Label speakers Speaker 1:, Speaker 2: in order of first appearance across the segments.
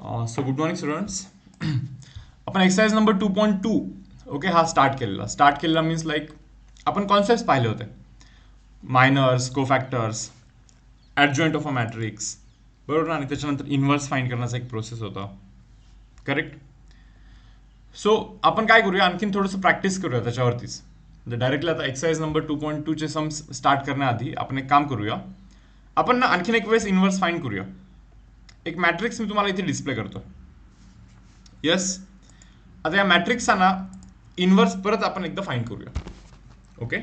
Speaker 1: So good morning students. आपण exercise number 2.2 okay हा start केलेला मीन्स लाईक आपण कॉन्सेप्ट पाहिले होते. मायनर्स, कोफॅक्टर्स, ॲडजॉइंट ऑफ अ मॅट्रिक्स, बरोबर ना. आणि त्याच्यानंतर इन्व्हर्स फाइंड करण्याचा एक प्रोसेस होता. करेक्ट. सो आपण काय करूया, आणखीन थोडंसं प्रॅक्टिस करूया त्याच्यावरतीच. म्हणजे डायरेक्टली आता एक्सरसाइज नंबर 2.2 चे सम्स स्टार्ट करण्याआधी आपण एक काम करूया. आपण ना आणखीन एक वेळेस इन्व्हर्स फाइंड करूया. एक मॅट्रिक्स मी तुम्हाला इथे डिस्प्ले करतो. येस. आता या मॅट्रिक्सचा ना इन्व्हर्स परत आपण एकदा फाइंड करूया. ओके.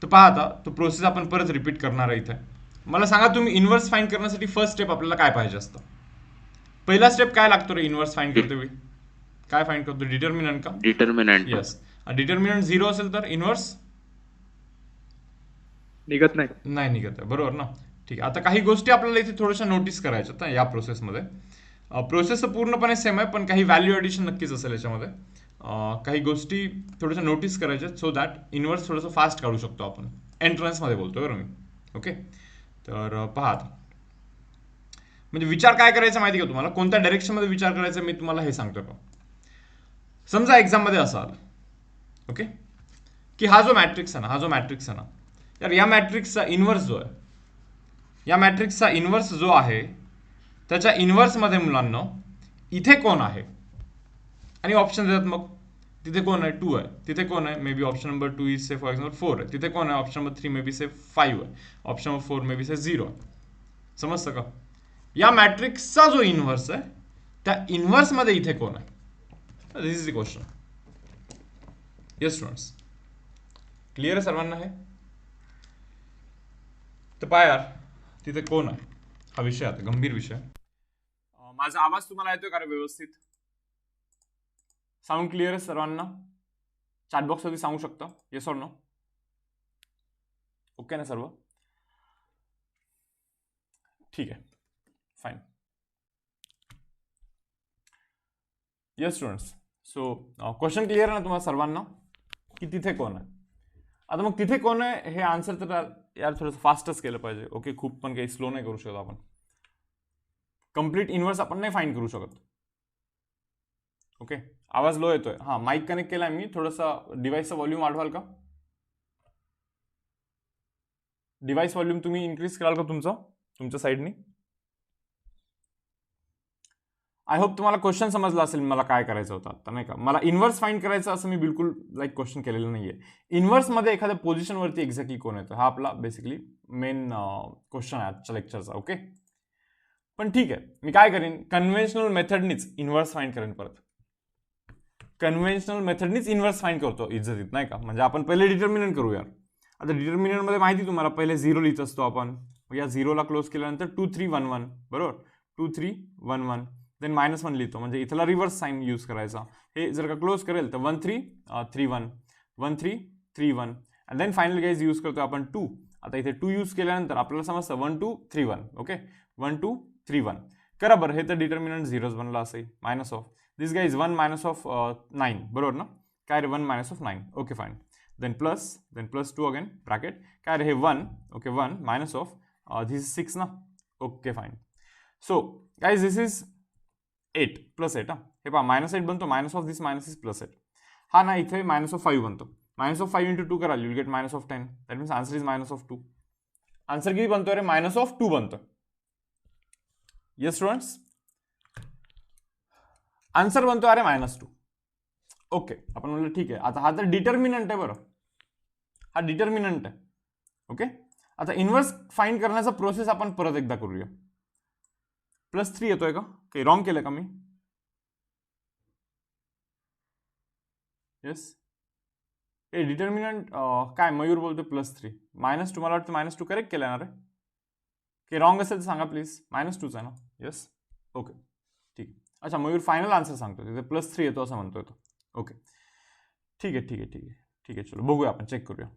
Speaker 1: तर पहा आता तो प्रोसेस आपण परत रिपीट करणार आहे इथे. मला सांगा तुम्ही इन्व्हर्स फाइंड करण्यासाठी फर्स्ट स्टेप आपल्याला काय पाहिजे असतं. पहिला स्टेप काय लागतो रे इन्व्हर्स फाइंड करतो मी. काय फाइंड करतो, डिटर्मिनंट का.
Speaker 2: Determinant
Speaker 1: yes. डिटर्मिनंट 0 असेल तर इन्व्हर्स
Speaker 3: निघत नाही.
Speaker 1: नाही निघत आहे, बरोबर ना. ठीक आहे. आता काही गोष्टी आपल्याला इथे थोड्याशा नोटीस करायच्या या प्रोसेसमध्ये. प्रोसेस पूर्णपणे सेम आहे, पण काही व्हॅल्यू ॲडिशन नक्कीच असेल याच्यामध्ये. काही गोष्टी थोड्याशा नोटीस करायच्या सो दॅट इन्व्हर्स थोडंसं फास्ट काढू शकतो आपण. एंट्रन्समध्ये बोलतोय बरं मी. ओके. तर पहा आता. म्हणजे विचार काय करायचा माहिती का तुम्हाला, कोणत्या डायरेक्शनमध्ये विचार करायचा मी तुम्हाला हे सांगतोय का. समजा एक्झाममध्ये असं आलं, ओके, की हा जो मॅट्रिक्स आहे ना, तर या मॅट्रिक्सचा इन्व्हर्स जो आहे, या मॅट्रिक्सचा इन्व्हर्स जो आहे त्याच्या इन्व्हर्समध्ये मुलांना इथे कोण आहे आणि ऑप्शन देतात. मग तिथे कोण आहे, 2 आहे. तिथे कोण आहे, may be option number 2 is say for example 4 आहे. तिथे कोण आहे, ऑप्शन नंबर 3 मे बी से 5 आहे. ऑप्शन नंबर 4 मे बी से 0 आहे. समजतं का. या मॅट्रिक्सचा जो इन्व्हर्स आहे त्या इन्व्हर्समध्ये इथे कोण आहे, this is the question. Yes students, clear आहे सर्वांना हे. तर पहा यार, तिथे कोण आहे हा विषय, आता गंभीर विषय. माझा आवाज तुम्हाला येतोय का रे व्यवस्थित. साऊंड क्लिअर आहे सर्वांना. चॅटबॉक्स वरती सांगू शकता येस ऑर नो. ओके ना सर्व. ठीक आहे, fine. Yes students. So question clear आहे ना तुम्हाला सर्वांना, की तिथे कोण आहे. आता मग तिथे कोण आहे हे आन्सर तर यार थोडंसं फास्टच केलं पाहिजे. ओके, खूप पण काही स्लो नाही करू शकत आपण. कम्प्लीट इन्व्हर्स आपण नाही फाइंड करू शकत. ओके. आवाज लो येतोय. हां, माईक कनेक्ट केलाय मी. थोडासा डिव्हाइसचा व्हॉल्यूम वाढवाल का. डिव्हाइस व्हॉल्यूम तुम्ही इन्क्रीज कराल का तुमच्या साईडनी. आय होप तुम्हाला क्वेश्चन समजला असेल मला काय करायचं होतं आता, नाही का. मला इन्व्हर्स फाइंड करायचं असं मी बिलकुल लाईक क्वेश्चन केलेलं नाहीये. इन्व्हर्समध्ये एखाद्या पोझिशनवरती एक्झॅक्टली कोण येतं हा आपला बेसिकली मेन क्वेश्चन आहे आजच्या लेक्चरचा. ओके. पण ठीक आहे, मी काय करेन, कन्व्हेन्शनल मेथडनीच इन्व्हर्स फाइंड करेन परत. कन्व्हेन्शनल मेथडनीच इन्व्हर्स फाइंड करतो इज्जतीत, नाही का. म्हणजे आपण पहिले डिटर्मिनंट करूया. आता डिटर्मिनंटमध्ये माहिती तुम्हाला पहिले 0 लिहित असतो आपण. या 0ला क्लोज केल्यानंतर 2 3 1 1, बरोबर. 2 3 1 1 देन -1 लिहितो, म्हणजे इथला रिव्हर्स साईन यूज करायचा. हे जर का क्लोज करेल तर 1 3 3 1 1 3 3 1 and then final guys use करतो आपण 2. आता इथे 2 यूज केल्यानंतर आपल्याला समजतं 1 2 3 1. ओके, 1 2 3 1. करा बरं, हे तर डिटर्मिनंट 0च बनला असेल. Minus of this guys 1 minus of 9, बरोबर ना. काय रे 1 minus of 9. Okay fine. Then plus 2 again bracket. काय रे हे 1. Okay, 1 minus of this is 6 ना. Okay fine. So guys this is 8 plus 8. हे पहा -8 बनतो. Minus of this minus is plus 8. हा ना इथे मायनस ऑफ 5 बनतो. मायनस ऑफ 5 इंटू 2 कराल, you'll gate minus of 10. That means answer is minus of 2. Answer किती बनतो रे, मायनस ऑफ 2 बनतो. येस स्टुडंट्स, आन्सर बनतो अरे -2. ओके, आपण म्हणलं ठीक आहे. आता हा तर डिटर्मिनंट आहे बरं, हा डिटर्मिनंट आहे. ओके. आता इन्व्हर्स फाइंड करण्याचा प्रोसेस आपण परत एकदा करूया. +3 येतोय का, काही रॉंग केलं का मी. येस. ए डिटर्मिनंट काय मयूर बोलतोय +3. -2 मला वाटतं -2 करेक्ट केलं ना रे. काही रॉंग असेल तर सांगा प्लीज. -2च आहे ना. येस. ओके ठीक. अच्छा, मयूर फायनल आन्सर सांगतो, तिथे +3 येतो असं म्हणतोय तो. ओके ठीक आहे ठीक आहे ठीक आहे ठीक आहे. चलो बघूया, आपण चेक करूया.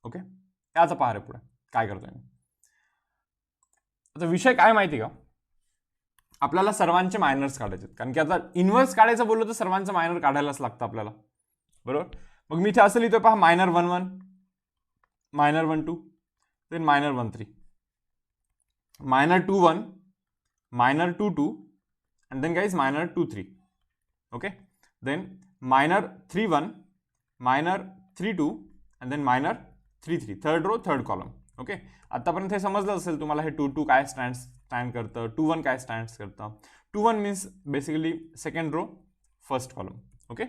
Speaker 1: ओके, याचा पहा रे पुढे काय करतोय मी. आता विषय काय माहिती का, आपल्याला सर्वांचे मायनर्स काढायचे, कारण की आता इन्व्हर्स काढायचं बोललो तर सर्वांचं मायनर काढायलाच लागतं आपल्याला, बरोबर. मग मी इथे असं लिहितोय पहा, -1 1 -1 2 then -1 3 -2 1 minor 2 2, and then guys minor 2 3. Okay, then minor 3 1, minor 3 2, and then minor 3 3. Third row third column. Okay, आतापर्यंत हे समजलं असेल तुम्हाला हे 2 2 काय स्टँड करतं, 2 1 काय स्टँड करतं. 2 1 means basically second row first column. Okay,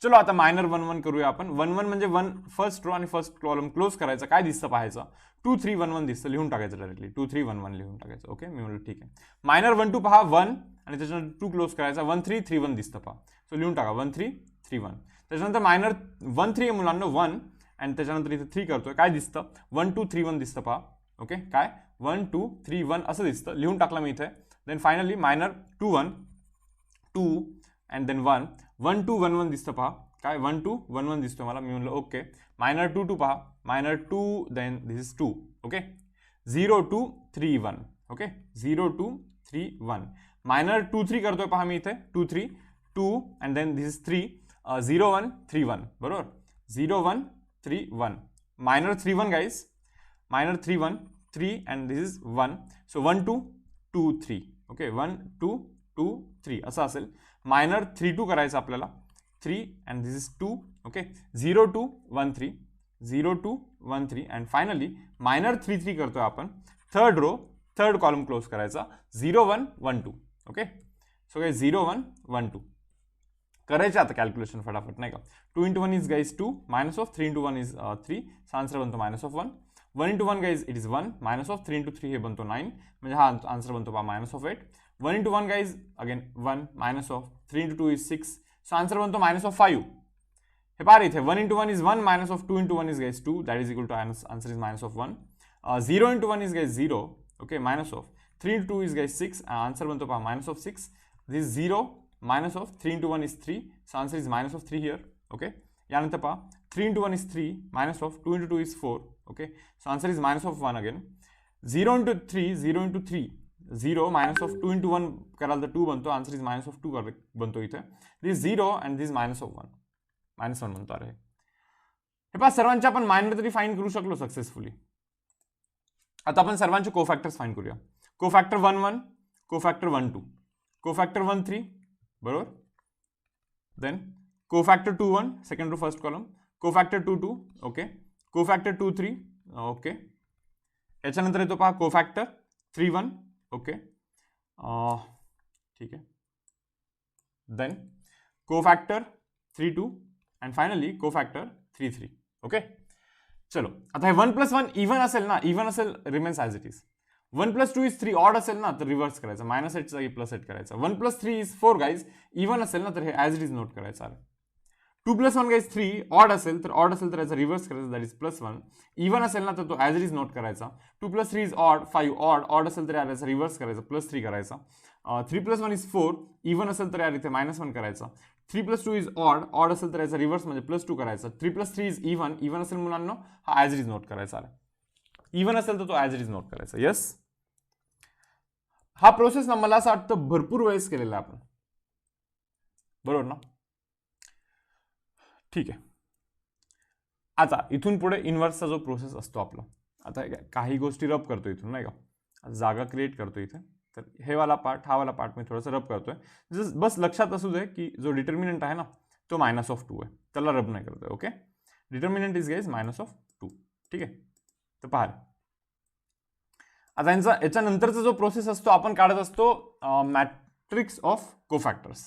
Speaker 1: चलो आता मायनर 1 1 करूया आपण. 1 1 म्हणजे 1 फर्स्ट रो आणि फर्स्ट कॉलम क्लोज करायचं. काय दिसतं पाहायचं, 2 3 1 1 दिसतं, लिहून टाकायचं डायरेक्टली. 2 3 1 1 लिहून टाकायचं. ओके, मी म्हणलं ठीक आहे. मायनर 1 2 पहा, 1 आणि त्याच्यानंतर 2 क्लोज करायचा. 1 3 3 1 दिसतं पहा, सो लिहून टाका 1 3 3 1. त्याच्यानंतर मायनर 1 3 मुलांना 1 आणि त्याच्यानंतर इथे 3 करतोय. काय दिसतं, 1 2 3 1 दिसतं पहा. ओके, काय 1 2 3 1 असं दिसतं, लिहून टाकलं मी इथे. Then finally minor 2 1 2 and then 1 1 2 1 1 दिसतं पहा. काय 1 2 1 1 दिसतो मला. मी म्हणलं ओके. मायनर 2 2 पहा, minor 2 then this is 2. Okay, 0 2 3 1. Okay, 0 2 3 1. Minor 2 3 करतोय पहा मी इथे. 2 3 2 अँड देन दिस इज 3. 0 1 3 1. बरोबर, 0 1 3 1. Minor 3 1 guys, minor 3 1 3 and this is 1. So 1 2 2 3. Okay, 1 2 2 3 असं असेल. मायनर 3 2 करायचं आपल्याला. 3 and this is 2. okay, 0 2 1 3, 0 2 1 3, and finally minor 3 3 करतोय आपण. Third row third column close करायचा. 0 1 1 2. ओके, सो गाइस 0 1 1 2 करायचे आता कॅल्क्युलेशन फटाफट, नाही का. 2 into 1 is guys 2, minus of 3 into 1 is 3, so answer बनतो minus of 1. 1 into 1 guys it is 1, minus of 3 into 3 हे बनतो 9, म्हणजे हा आन्सर बनतो पहा minus of 8. 1 into 1 guys again 1, minus of 3 into 2 is 6, so answer बनतो minus of 5. हे पहा इथे 1 into 1 is 1, minus of 2 into 1 is guys 2, that is equal to answer is minus of 1. 0 into 1 is guys 0, okay, minus of 3 into 2 is guys 6, answer बनतो पहा minus of 6. This is 0, minus of 3 into 1 is 3, so answer is minus of 3 here. Okay, यानंतर पहा 3 into 1 is 3, minus of 2 into 2 is 4. Okay, so answer is minus of 1 again. 0 into 3, 0 into 3, 0, minus of 2 into 1 कराल तर 2 बनतो, answer is minus of 2 बनतो इथे. दिस 0 and this minus of 1, minus 1 बनतो. अरे हे पहा सर्वांचे आपण मायनर तरी फाइंड करू शकलो सक्सेसफुली. आता आपण सर्वांचे कोफॅक्टर्स फाइंड करूया. कोफॅक्टर 1 1, कोफॅक्टर 1 2, कोफॅक्टर 1 3, बरोबर. Then cofactor 2 1, second row first column. Cofactor 2 2, okay. Cofactor 2 3, okay. याच्यानंतर येतो पहा कोफॅक्टर 3 1, ओके, ठीक आहे. Then cofactor 3 2 and finally cofactor 3 3. Okay, चलो आता हे 1 + 1 इव्हन असेल ना, इव्हन असेल remains as it is. 1 + 2 is 3, odd असेल ना तर रिव्हर्स करायचं, मायनस 8 जागी +8 करायचं. 1 + 3 is 4 गाईज, इव्हन असेल ना तर हे ॲज इट इज नोट करायचं. 2 + 1 गाईज 3, ऑड असेल तर याचा रिव्हर्स करायचा, दॅट इज +1. इव्हन असेल ना तर तो ॲज इट इज नोट करायचा. 2 + 3 is ऑड, 5 ऑड असेल तर याचा रिव्हर्स करायचा, +3 करायचा. 3 + 1 is 4, इव्हन असेल तर यार इथे -1 करायचा. 3 + 2 is ऑड असेल तर याचा रिव्हर्स म्हणजे +2 करायचा. 3 + 3 is इव्हन असेल मुलांना हा ॲज इट इज नोट करायचा. इव्हन असेल तर तो ॲज इट इज नोट करायचा. येस, हा प्रोसेस ना मला असं वाटतं भरपूर वेळेस केलेला आपण, बरोबर ना. ठीक आहे, आता इथून पुढे इन्व्हर्सचा जो प्रोसेस असतो आपला, आता काही गोष्टी रब करतो इथून, नाही का. जागा क्रिएट करतो इथे, तर हे वाला पार्ट हा वाला पार्ट मी थोडंसं रब करतोय. बस लक्षात असू दे की जो डिटर्मिनंट आहे ना तो -2 आहे, त्याला रब नाही करतोय. Okay, determinant is guys -2. ठीक आहे, तर पहा आता याच्यानंतरचा जो प्रोसेस असतो आपण काढत असतो मॅट्रिक्स ऑफ कोफॅक्टर्स,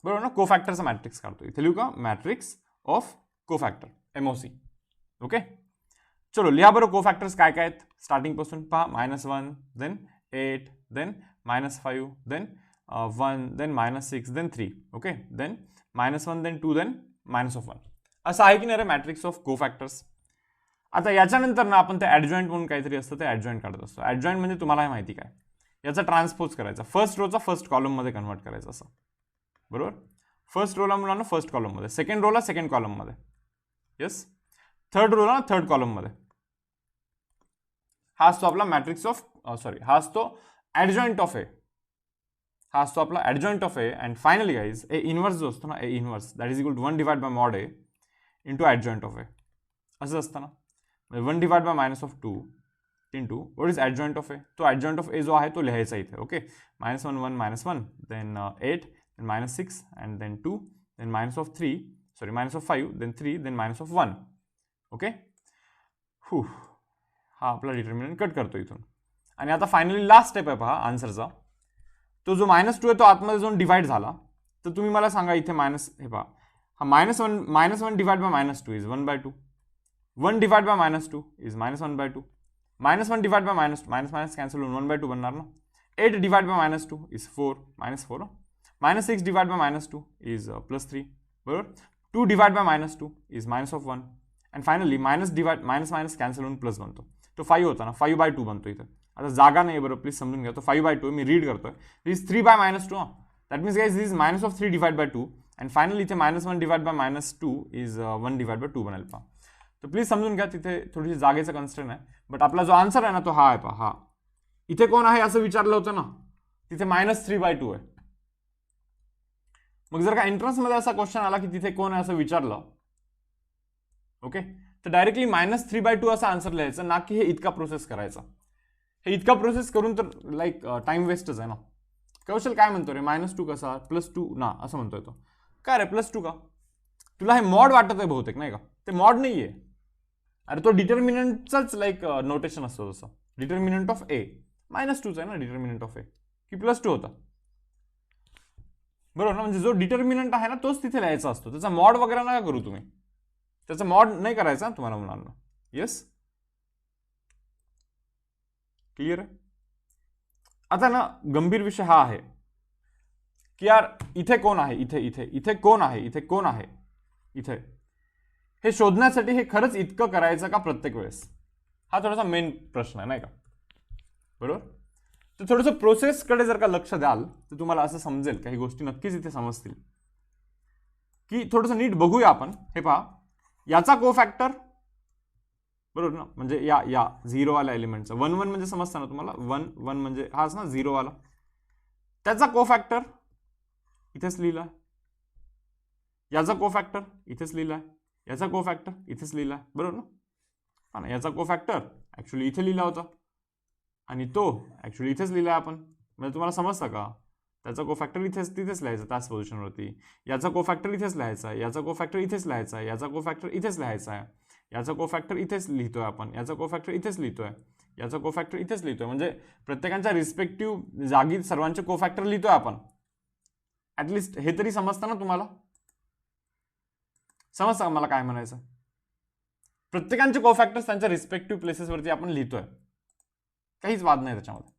Speaker 1: बरोबर ना. कोफॅक्टरचा मॅट्रिक्स काढतो, इथे लिहू का, मॅट्रिक्स ऑफ कोफॅक्टर, MOC. ओके, चलो लिहा बरं कोफॅक्टर्स काय काय आहेत स्टार्टिंग पासून. पहा -1, then 8, then -5, then 1, then -6, then 3. Okay, then -1, then 2, then -1. असं आहे की नाही रे मॅट्रिक्स ऑफ कोफॅक्टर्स. आता याच्यानंतर ना आपण ते ॲडजॉइंट म्हणून काहीतरी असतं, ते ॲडजॉइंट काढत असतो. ॲडजॉइंट म्हणजे तुम्हाला माहिती काय, याचा ट्रान्सपोज करायचा, फर्स्ट रोचा फर्स्ट कॉलममध्ये कन्वर्ट करायचं असं, बरोबर. फर्स्ट रोला मुलांना फर्स्ट कॉलममध्ये, सेकंड रोला सेकंड कॉलममध्ये, येस. थर्ड रोला थर्ड कॉलममध्ये. हा असतो आपला मॅट्रिक्स ऑफ हा असतो ॲडजॉइंट ऑफ ए, हा असतो आपला adjoint of A. And finally guys A inverse जो असतो ना, A inverse that is equal to 1 divide by mod A into adjoint of A, असं असतं ना. 1 divide by -2 into what is adjoint of A. तो ॲडजॉइंट ऑफ ए जो आहे तो लिहायचा इथे. Okay, -1 1 -1 then 8 then -6 and then 2 then -3 sorry -5 then 3 then -1. Okay, हा आपला डिटर्मिनंट कट करतो इथून. आणि आता फायनली लास्ट स्टेप आहे पहा आन्सरचा. तो जो -2 आहे तो आतमध्ये जाऊन डिवाइड झाला. तर तुम्ही मला सांगा इथे हे पहा, हा -1 divide by -2 is 1/2. 1 divide by -2 is -1/2. -1 divide bye minus cancel होऊन 1/2 बनणार ना. 8 divide by -2 is 4 -4. -6 divide by -2 is +3 बरोबर. 2 divide by -2 is -1 and finally minus cancel होऊन प्लस बनतो. तो 5 होता ना, 5/2 बनतो इथे. आता जागा नाही बरोबर, प्लीज समजून घ्या. तो 5/2 मी रीड करतोय. दिस 3/-2. That means guys this -3 divide by 2 and finally इथे -1 divide by -2 is 1 divide by 2 बनेल पहा. तर प्लीज समजून घ्या, तिथे थोडीशी जागेचं कन्स्ट्रेंट आहे. बट आपला जो आन्सर आहे ना तो हा आहे पहा. हा इथे कोण आहे असं विचारलं होतं ना, तिथे -3/2 आहे. मग जर का एंट्रन्समध्ये असा क्वेश्चन आला की तिथे कोण आहे असं विचारलं, ओके, तर डायरेक्टली -3/2 असा आन्सर लिहायचं, ना की हे इतका प्रोसेस करायचा. हे इतका प्रोसेस करून तर लाईक टाइम वेस्टच आहे ना. कौशल काय म्हणतो रे, -2 कसा +2 ना असं म्हणतोय तो. काय रे +2 का? तुला हे मॉड वाटत आहे बहुतेक, नाही का? ते मॉड नाही आहे. अरे तो डिटर्मिनंटचाच लाईक नोटेशन असतो तसं. डिटर्मिनंट ऑफ ए -2च आहे ना डिटर्मिनंट ऑफ ए, की +2 होता बरोबर ना. म्हणजे जो डिटर्मिनंट आहे ना तोच तिथे लिहायचा असतो. त्याचा मॉड वगैरे नका करू तुम्ही. त्याचा मॉड नाही करायचा तुम्हाला मुलांना. येस, क्लिअर आहे. आता ना गंभीर विषय हा आहे की यार इथे कोण आहे, इथे कोण आहे, इथे कोण आहे, इथे हे शोधण्यासाठी हे खरंच इतकं करायचं का प्रत्येक वेळेस? हा थोडासा मेन प्रश्न आहे, नाही का? बरोबर. तर थोडंसं प्रोसेसकडे जर का लक्ष द्याल तर तुम्हाला असं समजेल, काही गोष्टी नक्कीच इथे समजतील की थोडंसं नीट बघूया आपण. हे पहा, याचा कोफॅक्टर बरोबर ना, म्हणजे या 0 वाला एलिमेंटचा 1 1 म्हणजे समजतं ना तुम्हाला. 1 1 म्हणजे हाच ना 0 वाला. त्याचा कोफॅक्टर इथेच लिहिला, याचा कोफॅक्टर इथेच लिहिला, याचा कोफॅक्टर इथेच लिहिला बरोबर ना. हा ना, याचा कोफॅक्टर ऍक्च्युली इथे लिहिला होता आणि तो ऍक्च्युली इथेच लिहिला आपण. म्हणजे तुम्हाला समजतं का? त्याचा कोफॅक्टर तिथेच लिहायचा त्याच पोझिशनवरती. याचा कोफॅक्टर इथेच लिहायचा, याचा कोफॅक्टर इथेच लिहायचा, याचा कोफॅक्टर इथेच लिहायचा आहे, याचा कोफॅक्टर इथेच लिहितोय आपण, याचा कोफॅक्टर इथेच लिहितोय, याचा कोफॅक्टर इथेच लिहितोय. म्हणजे प्रत्येकाच्या रिस्पेक्टिव्ह जागी सर्वांचे कोफॅक्टर लिहितोय आपण. ऍटलिस्ट हे तरी समजतं ना तुम्हाला? समजतं का मला काय म्हणायचं? प्रत्येकांचे कोफॅक्टर्स त्यांच्या रिस्पेक्टिव्ह प्लेसेसवरती आपण लिहितोय, काहीच वाद नाही त्याच्यामध्ये.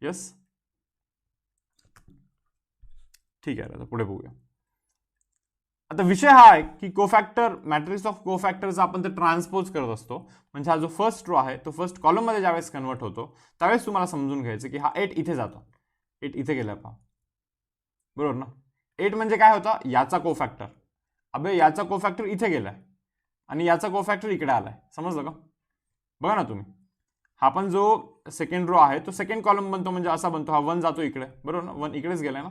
Speaker 1: यस, ठीक आहे. आता पुढे बघूया. आता विषय हा आहे की कोफॅक्टर, मॅट्रिक्स ऑफ कोफॅक्टर्स आपण ते ट्रान्सपोज करत असतो. म्हणजे हा जो फर्स्ट रो आहे तो फर्स्ट कॉलम मध्ये ज्यावेळेस कन्वर्ट होतो त्यावेळेस तुम्हाला समजून घ्यायचं की हा 8 इथे जातो, 8 इथे गेला पहा बरोबर ना. 8 म्हणजे काय होता? याचा कोफॅक्टर. अबे याचा कोफॅक्टर इथे गेलाय आणि याचा कोफॅक्टर इकडे आलाय. समजलं का? बघा ना तुम्ही, हा पण जो सेकंड रो आहे तो सेकंड कॉलम बनतो. म्हणजे असा बनतो, हा 1 जातो इकडे बरोबर ना, 1 इकडेच गेलाय ना.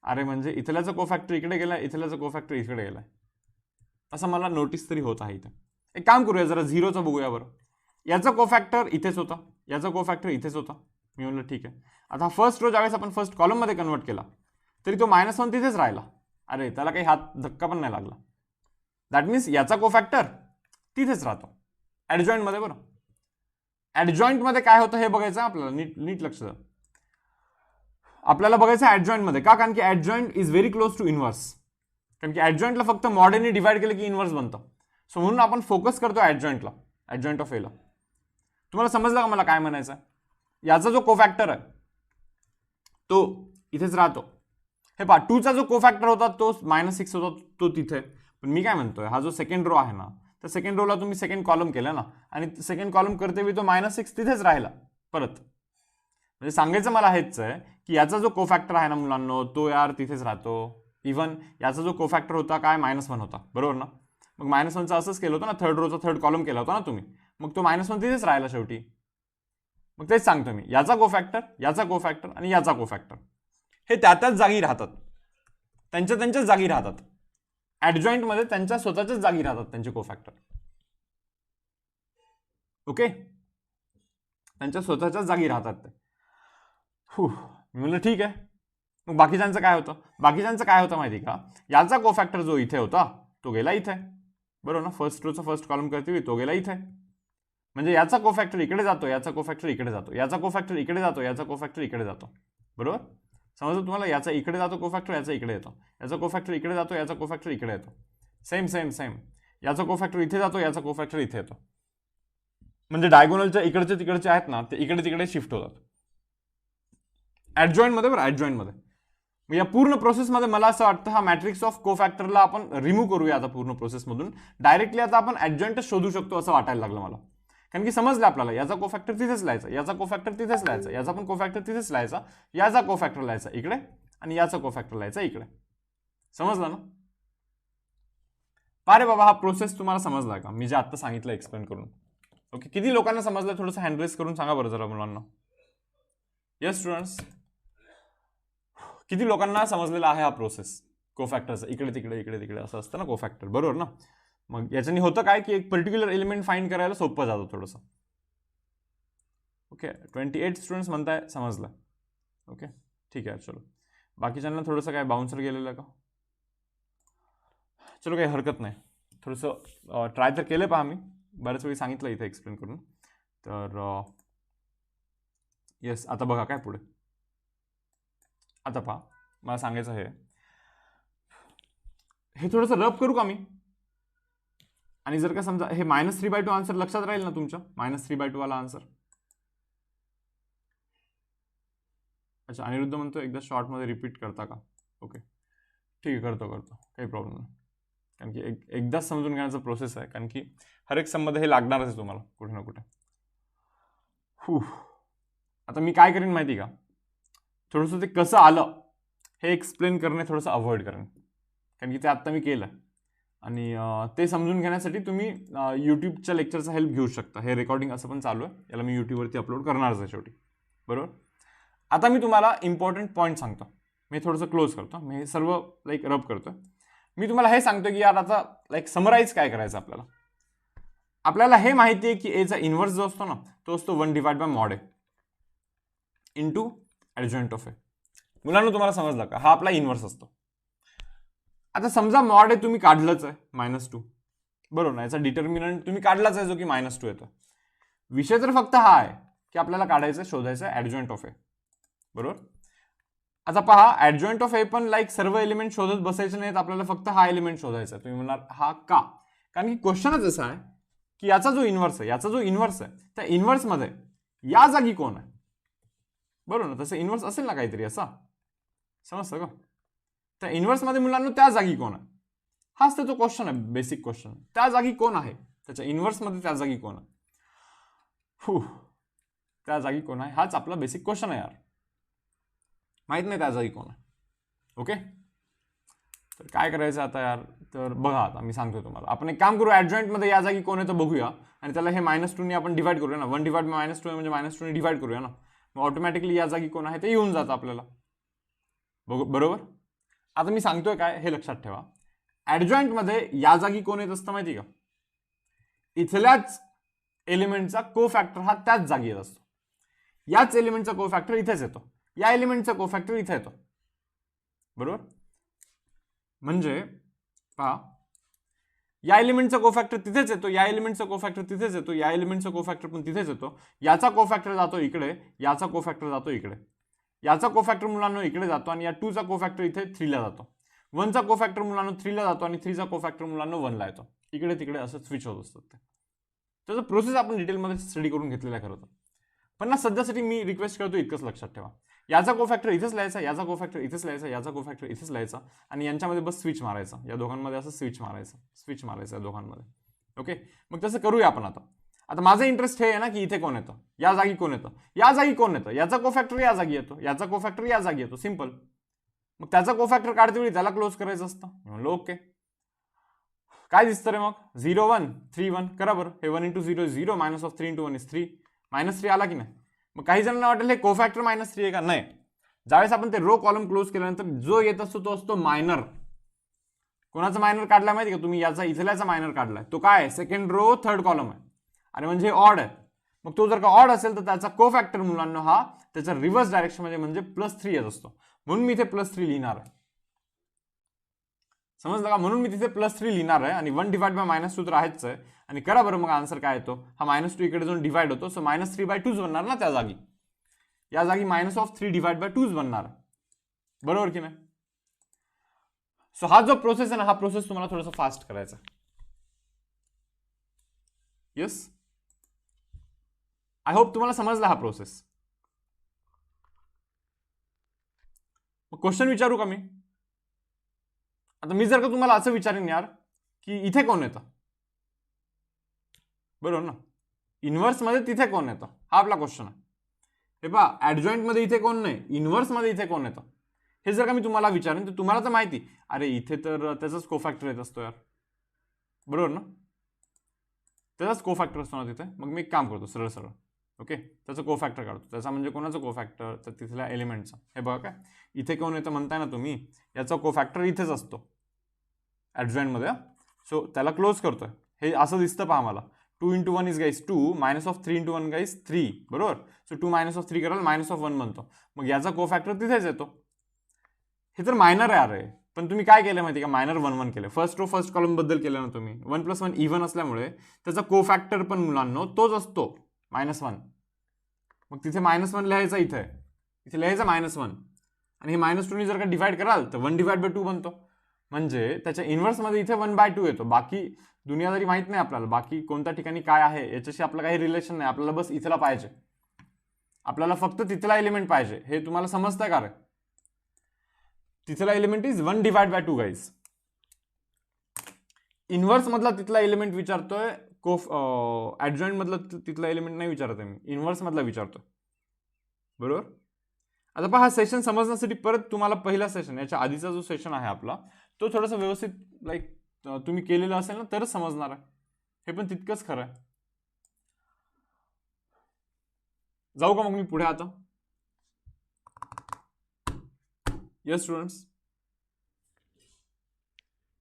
Speaker 1: अरे म्हणजे इथल्याचा कोफॅक्टर इकडे गेलाय, इथल्याचा कोफॅक्टर इकडे गेलाय, असं मला नोटीस तरी होत आहे इथे. एक काम करूया, जरा 0चं बघूया बरं. याचा कोफॅक्टर इथेच होता, याचा कोफॅक्टर इथेच होता. मी म्हणलं ठीक आहे. आता फर्स्ट रो ज्यावेळेस आपण फर्स्ट कॉलम मध्ये कन्वर्ट केला तरी तो -1 तिथेच राहिला. अरे त्याला काही हात धक्का पण नाही लागला. दॅट मीन्स याचा कोफॅक्टर तिथेच राहतो ऍडजॉइंट मध्ये. बरं, ऍडजॉइंट मध्ये काय होतं हे बघायचं आपल्याला. नीट लक्ष द्या. आपल्याला बघायचं ऍडजॉइंट मध्ये का? कारण की adjoint is very close to inverse. कारण की ऍडजॉइंटला फक्त मॉडर्नली डिवाइड केलं की इनव्हर्स बनतं. सो म्हणून आपण फोकस करतो ऍडजॉइंटला, ऍडजॉइंट ऑफ एला. तुम्हाला समजलं का मला काय म्हणायचं आहे? याचा जो कोफॅक्टर आहे तो इथेच राहतो. हे पहा, 2चा जो कोफॅक्टर होता तो -6 होता, तो तिथे. पण मी काय म्हणतोय, हा जो सेकंड रो आहे ना, तर सेकंड रोला तुम्ही सेकंड कॉलम केलं ना, आणि सेकंड कॉलम करते वेळी तो -6 तिथेच राहिला परत. म्हणजे सांगायचं मला हेच आहे की याचा जो कोफॅक्टर आहे ना मुलांनो, तो यार तिथेच राहतो. इव्हन याचा जो कोफॅक्टर होता काय -1 होता बरोबर ना. मग -1चा असंच केलं होतं ना, थर्ड रोचा थर्ड कॉलम केला होता ना तुम्ही. मग तो -1 तिथेच राहिला शेवटी. मग तेच सांगतो मी, याचा कोफॅक्टर, याचा कोफॅक्टर आणि याचा कोफॅक्टर हे त्याच जागी राहतात, त्यांच्याच जागी राहतात. ऍडजॉइंट मध्ये त्यांच्या स्वतःच्याच जागी राहतात त्यांचे कोफॅक्टर. ओके, त्यांच्या स्वतःच्याच जागी राहतात ते. मी म्हणलं ठीक आहे. मग बाकीच्यांचं काय होतं? बाकीच्यांचं काय होतं माहिती का? याचा कोफॅक्टर जो इथे होता तो गेला इथे, बरोबर ना? फर्स्ट रोचा फर्स्ट कॉलम करते तो गेला इथे. म्हणजे याचा कोफॅक्टर इकडे जातो, याचा कोफॅक्टर इकडे जातो, याचा कोफॅक्टर इकडे जातो, याचा कोफॅक्टर इकडे जातो, बरोबर? समजलं तुम्हाला? याचा इकडे जातो कोफॅक्टर, याचा इकडे येतो, याचा कोफॅक्टर इकडे जातो, याचा कोफॅक्टर इकडे येतो. Same same same. याचा कोफॅक्टर इथे जातो, याचा कोफॅक्टर इथे येतो. म्हणजे डायगोनलच्या इकडचे तिकडचे आहेत ना, ते इकडे तिकडे शिफ्ट होतात ऍडजॉइंट मध्ये, बरं ऍडजॉइंट मध्ये. या पूर्ण प्रोसेसमध्ये मला असं वाटतं हा मॅट्रिक्स ऑफ कोफॅक्टरला आपण रिमूव्ह करूया आता पूर्ण प्रोसेसमधून. डायरेक्टली आता आपण ऍडजॉइंटच शोधू शकतो असं वाटायला लागलं मला. कारण की समजलं आपल्याला याचा कोफॅक्टर तिथेच लिहायचा, याचा कोफॅक्टर तिथेच लिहायचा, याचा पण कोफॅक्टर तिथेच लिहायचा, याचा कोफॅक्टर लिहायचा इकडे आणि याचा कोफॅक्टर लिहायचा इकडे. समजलं ना? अरे बाबा, हा प्रोसेस तुम्हाला समजला का मी जे आता सांगितलं एक्सप्लेन करून? ओके, किती लोकांना समजलं? थोडंसं हँड रेस करून सांगा बरं जरा मुलांना. येस स्टुडंट्स, किती लोकांना समजलेला आहे हा प्रोसेस कोफॅक्टरचा? इकडे तिकडे इकडे तिकडे असं असतं ना कोफॅक्टर, बरोबर ना? मग याच्यानी होतं काय की एक पर्टिक्युलर एलिमेंट फाइंड करायला सोपं जातं थोडंसं. ओके, 28 स्टुडंट्स म्हणताय समजलं. ओके ठीक आहे, चलो. बाकीच्यांना थोडंसं काय बाउन्सर गेलेलं का? चलो काही हरकत नाही, थोडंसं ट्राय तर केलं पहा. मी बऱ्याच वेळी सांगितलं इथे एक्सप्लेन करून. तर येस, आता बघा काय पुढे. आता पहा, मला सांगायचं हे थोडंसं रफ करू का मी? आणि जर का समजा हे -3/2 आन्सर लक्षात राहील ना तुमच्या? -3/2 वाला आन्सर. अच्छा, अनिरुद्ध म्हणतो एकदा शॉर्टमध्ये रिपीट करता का? ओके ठीक आहे, करतो काही प्रॉब्लेम नाही. कारण की एकदाच समजून घेण्याचा प्रोसेस आहे, कारण की हर एक सममध्ये हे लागणारच आहे तुम्हाला कुठे ना कुठे. आता मी काय करीन माहिती का? थोडंसं ते कसं आलं हे एक्सप्लेन करणे थोडंसं अवॉइड करेन, कारण की ते आत्ता मी केलं आणि ते समजून घेण्यासाठी तुम्ही यूट्यूबच्या लेक्चरचा हेल्प घेऊ शकता. हे रेकॉर्डिंग असं पण चालू आहे, याला मी यूट्यूबवरती अपलोड करणारच आहे शेवटी, बरोबर? आता मी तुम्हाला इम्पॉर्टंट पॉईंट सांगतो. मी थोडंसं क्लोज करतो, मी हे सर्व रब करतो. मी तुम्हाला हे सांगतो की यार आता समराईज काय करायचं आपल्याला हे माहिती आहे की एचा इन्व्हर्स जो असतो ना तो असतो 1/mod A into adjoint of A. मुलांना तुम्हाला समजलं का? हा आपला इन्व्हर्स असतो. आता समजा मॉड ए तुम्ही काढलंच आहे -2, बरोबर ना? याचा डिटर्मिनंट तुम्ही काढलाच आहे जो की -2 येतो. विषय तर फक्त हा आहे की आपल्याला काढायचं शोधायचं ऍडजॉइंट ऑफ ए, बरोबर? आता पहा, ऍडजॉइंट ऑफ ए पण सर्व एलिमेंट शोधत बसायचे नाहीत आपल्याला, फक्त हा एलिमेंट शोधायचा. तुम्ही म्हणणार हा का? कारण की क्वेश्चनच असा आहे की याचा जो इन्व्हर्स आहे त्या इन्व्हर्स मध्ये या जागी कोण आहे, बरोबर ना? तसं इन्व्हर्स असेल ना काहीतरी असा, समजतं का? त्या इन्व्हर्स मध्ये मुलांना त्या जागी कोण आहे, हाच त्याचा क्वेश्चन आहे, बेसिक क्वेश्चन. त्या जागी कोण आहे त्याच्या इन्व्हर्स मध्ये, त्या जागी कोण आहे? त्या जागी कोण आहे हाच आपला बेसिक क्वेश्चन आहे यार. माहित नाही त्या जागी कोण आहे. ओके, तर काय करायचं आता यार? तर बघा, आता मी सांगतो तुम्हाला. आपण एक काम करू, ऍडजॉइंट मध्ये या जागी कोण आहे तर बघूया आणि त्याला हे -2 ने आपण डिवाइड करूया ना. 1/2 म्हणजे -2 ने डिवाइड करूया ना, मग ऑटोमॅटिकली या जागी कोण आहे ते येऊन जातं आपल्याला, बरोबर? आता मी सांगतोय काय हे लक्षात ठेवा. ऍडजॉइंट मध्ये या जागी कोण येत असतं माहिती का? इथल्याच एलिमेंटचा कोफॅक्टर हा त्याच जागी येत असतो. याच एलिमेंटचा कोफॅक्टर इथेच येतो, या एलिमेंटचा कोफॅक्टर इथे येतो, बरोबर? म्हणजे पहा, या एलिमेंटचा कोफॅक्टर तिथेच येतो, या एलिमेंटचा कोफॅक्टर तिथेच येतो, या एलिमेंटचा कोफॅक्टर पण तिथेच येतो. याचा कोफॅक्टर जातो इकडे, याचा कोफॅक्टर जातो इकडे, याचा कोफॅक्टर मुलांना इकडे जातो आणि या 2 चा कोफॅक्टर इथे 3 ला जातो. 1 चा कोफॅक्टर मुलांना 3 ला जातो आणि 3 चा कोफॅक्टर मुलांना 1 ला येतो. इकडे तिकडे असं स्विच होत असतात ते. त्याचा प्रोसेस आपण डिटेलमध्ये स्टडी करून घेतलेला खरं तर. पण ना सध्यासाठी मी रिक्वेस्ट करतो इतकंच लक्षात ठेवा. याचा कोफॅक्टर इथेच लिहायचा, याचा कोफॅक्टर इथेच लिहायचा, याचा कोफॅक्टर इथेच लिहायचा आणि यांच्यामध्ये बस स्विच मारायचा. या दोघांमध्ये असं स्विच मारायचं या दोघांमध्ये. ओके, मग तसं करूया आपण आता माझं इंटरेस्ट हे आहे ना की इथे कोण येतं, या जागी कोण येतं, या जागी कोण येतं. याचा कोफॅक्टर या जागी येतो, याचा कोफॅक्टर या जागी येतो, सिंपल. मग त्याचा कोफॅक्टर काढते वेळी त्याला क्लोज करायचं असतं. म्हणलं ओके, काय दिसतं रे मग? 0 1 3 1 करा बरं. हे 1 × 0 is 0, -3 × 1 is 3, -3 आला की नाही? मग काही जणांना वाटेल हे कोफॅक्टर -3 आहे का? नाही. ज्यावेळेस आपण ते रो कॉलम क्लोज केल्यानंतर जो येत असतो तो असतो मायनर. कोणाचा मायनर काढलाय माहिती का तुम्ही? याचा इथल्याचा मायनर काढलाय. तो काय आहे? सेकंड रो थर्ड कॉलम आहे. अरे म्हणजे ऑड आहे. मग तो जर का ऑड असेल तर त्याचा कोफॅक्टर मुलांना हा त्याच्या रिव्हर्स डायरेक्शन म्हणजे +3 येत असतो, म्हणून मी इथे +3 लिहिणार आहे. समजलं का? म्हणून मी तिथे +3 लिहिणार आहे आणि 1 डिवाइड बाय -2 तर आहेच आहे. आणि करा बरं मग आन्सर काय येतो, हा -2 इकडे जाऊन डिवाइड होतो, सो -3/2 बनणार ना त्या जागी. या जागी -3 डिवाइड बाय 2 बनणार, बरोबर की नाही? सो हा जो प्रोसेस आहे ना, हा प्रोसेस तुम्हाला थोडासा फास्ट करायचा. येस, आय होप तुम्हाला समजला हा प्रोसेस. क्वेश्चन विचारू का मी? आता मी जर का तुम्हाला असं विचारेन यार की इथे कोण येतं, बरोबर ना, इन्व्हर्स मध्ये तिथे कोण येतं, हा आपला क्वेश्चन आहे. हे पहा, ऍडजॉइंट मध्ये इथे कोण नाही, इन्व्हर्स मध्ये इथे कोण येतं, हे जर का मी तुम्हाला विचारेन तर तुम्हाला तर माहिती, अरे इथे तर त्याचाच कोफॅक्टर येत असतो यार, बरोबर ना, त्याचाच कोफॅक्टर असतो ना तिथे. मग मी एक काम करतो, सरळ सरळ ओके, त्याचं कोफॅक्टर काढतो. त्याचा म्हणजे कोणाचं कोफॅक्टर, तर तिथल्या एलिमेंटचा. हे बघा काय, इथे कोण येतं म्हणताय ना तुम्ही, याचा कोफॅक्टर इथेच असतो ऍडजॉइंट मध्ये. सो त्याला क्लोज करतोय, हे असं दिसतं पहा मला. 2 × 1 इज गाईस 2, -3 × 1 गाईस 3, बरोबर. सो 2 -3 कराल -1 बनतो, मग याचा कोफॅक्टर तिथेच येतो. हे तर मायनर आहे अरे, पण तुम्ही काय केलं माहिती का, मायनर 1 1 केलं. फर्स्ट रो फर्स्ट कॉलम बद्दल केलं ना तुम्ही. 1 + 1 इव्हन असल्यामुळे त्याचा कोफॅक्टर पण मुलांनो तोच असतो, -1. मग तिथे -1 लिहायचा, इथे लिहायचा -1, आणि हे -2 जर का डिवाइड कराल तर 1 डिवाइड बाय 2 बनतो. म्हणजे त्याच्या इन्व्हर्समध्ये इथे 1/2 येतो. बाकी दुनियादारी माहित नाही आपल्याला, बाकी कोणत्या ठिकाणी काय आहे याच्याशी आपलं काही रिलेशन नाही. आपल्याला बस इथला पाहिजे, आपल्याला फक्त तिथला एलिमेंट पाहिजे. हे तुम्हाला समजतंय का रे? तिथला element is 1 divide by 2 guys. Inverse मधला तिथला एलिमेंट विचारतोय, ऍडजॉइंट मधला तिथला एलिमेंट नाही विचारत आहे मी, इन्व्हर्स मधला विचारतोय, बरोबर. आता पहा, हा सेशन समजण्यासाठी परत तुम्हाला पहिला सेशन, याच्या आधीचा जो सेशन आहे आपला, तो थोडासा व्यवस्थित लाईक तुम्ही केलेला असेल ना तरच समजणार आहे. हे पण तितकंच खरं आहे. जाऊ का मग मी पुढे आता? येस स्टुडंट्स,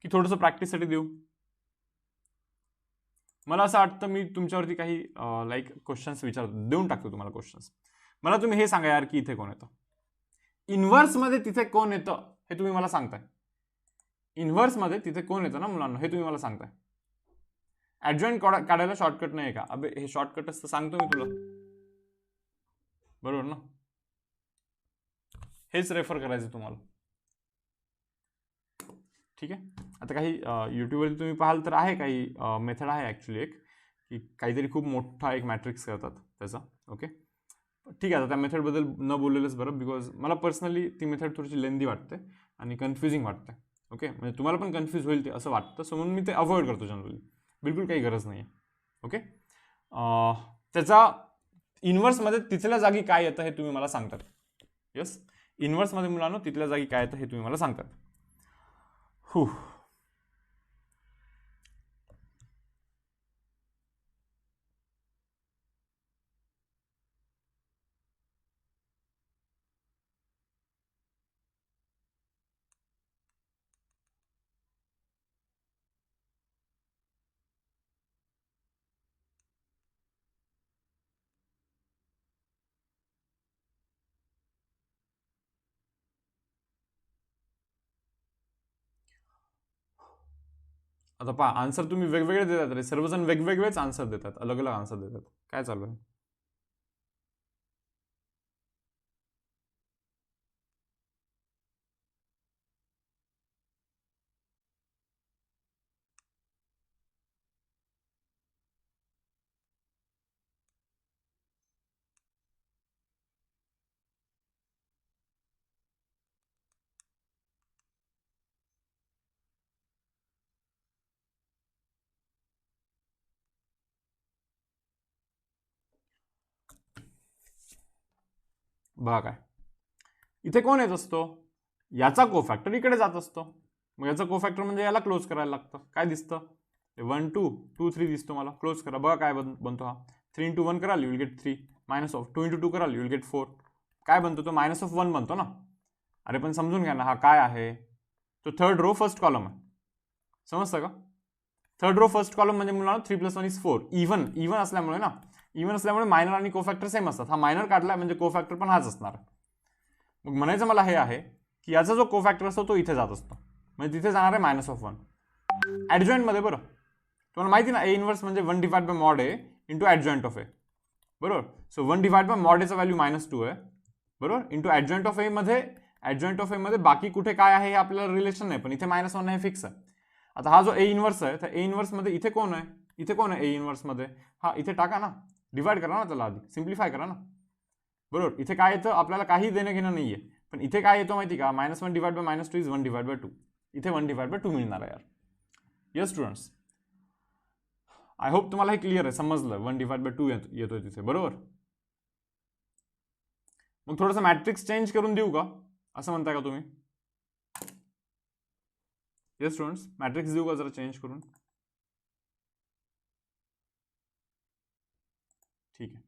Speaker 1: की थोडंसं प्रॅक्टिससाठी देऊ? मला असं वाटतं मी तुमच्यावरती काही लाईक क्वेश्चन्स देऊन टाकतो तुम्हाला क्वेश्चन्स. मला तुम्ही हे सांगा यार की इथे कोण येतं, इन्व्हर्स मध्ये तिथे कोण येतं हे तुम्ही मला सांगताय. इन्व्हर्स मध्ये तिथे कोण येतं ना मुलांना, हे तुम्ही मला सांगताय. ऍडजॉइंट काढायला शॉर्टकट नाही का? अबे हे शॉर्टकट असतं, सांगतो मी तुला, बरोबर ना. हेच रेफर करायचं तुम्हाला, ठीक आहे. आता काही युट्यूबवरती तुम्ही पाहाल तर आहे काही मेथड आहे ॲक्च्युली एक, की काहीतरी खूप मोठा एक मॅट्रिक्स करतात त्याचा. ओके ठीक आहे, आता त्या मेथडबद्दल न बोललेलंच बरं, बिकॉज मला पर्सनली ती मेथड थोडीशी लेंदी वाटते आणि कन्फ्युजिंग वाटते. ओके, म्हणजे तुम्हाला पण कन्फ्यूज होईल ते असं वाटतं, सो म्हणून मी ते अवॉइड करतो जनरली. बिलकुल काही गरज नाही आहे. ओके, त्याचा इन्व्हर्समध्ये तिथल्या जागी काय येतं हे तुम्ही मला सांगतात. येस, इन्व्हर्समध्ये मुलांनो तिथल्या जागी काय येतं हे तुम्ही मला सांगतात. आता पहा, आन्सर तुम्ही वेगवेगळे देतात रे, सर्वजण वेगवेगळेच आन्सर देतात, अलग अलग आन्सर देतात. काय चालू आहे? बघा काय, इथे कोण येत असतो, याचा कोफॅक्टर इकडे जात असतो. मग याचा कोफॅक्टर म्हणजे याला क्लोज करायला लागतं. काय दिसतं? 1 2 2 3 दिसतो मला. क्लोज करा, बघा काय बनतो हा. 3 × 1 कराल, यू विल गेट 3. -2 × 2 कराल, यू विल गेट 4. काय बनतो तो? -1 बनतो ना. अरे पण समजून घ्या ना, हा काय आहे तो? थर्ड रो फर्स्ट कॉलम आहे, समजतं का? थर्ड रो फर्स्ट कॉलम म्हणजे मुलांना 3 + 1 = 4. इव्हन असल्यामुळे ना, इव्हन असल्यामुळे मायनर आणि कोफॅक्टर सेम असतात. हा मायनर काढला म्हणजे कोफॅक्टर पण हाच असणार. मग म्हणायचं मला हे आहे की याचा जो कोफॅक्टर असतो तो इथे जात असतो, म्हणजे तिथे जाणार आहे -1 ॲडजॉईंटमध्ये. बरं, तुम्हाला माहिती ना ए इन्व्हर्स म्हणजे 1 divide by mod A into adjoint of A. बरोबर. सो 1 डिवाइड बाय मॉड एचं व्हॅल्यू -2 आहे. बरोबर. इंटू ॲडजॉईंट ऑफ ए मध्ये बाकी कुठे काय आहे हे आपल्याला रिलेशन नाही, पण इथे -1 हे फिक्स आहे. आता हा जो ए इन्व्हर्स आहे, तर ए इन्व्हर्स मध्ये इथे कोण आहे, इथे कोण आहे ए इन्व्हर्स मध्ये, हा इथे टाका ना, डिवाइड करा ना त्याला, आधी सिम्प्लिफाय करा ना. बरोबर. इथे काय येतं, आपल्याला काही देणं घेणं नाहीये, पण इथे काय येतो माहिती का, -1 divide by -2 is 1 divide by 2. इथे 1 डिवाइड बाय 2 मिळणार आहे यार. येस स्टुडंट्स, आय होप तुम्हाला हे क्लिअर आहे, समजलं. 1 डिवाइड बाय 2 येतोय तिथे. बरोबर. मग थोडंसं मॅट्रिक्स चेंज करून देऊ का, असं म्हणताय का तुम्ही? येस स्टुडंट्स, मॅट्रिक्स देऊ का जरा चेंज करून? ठीक आहे.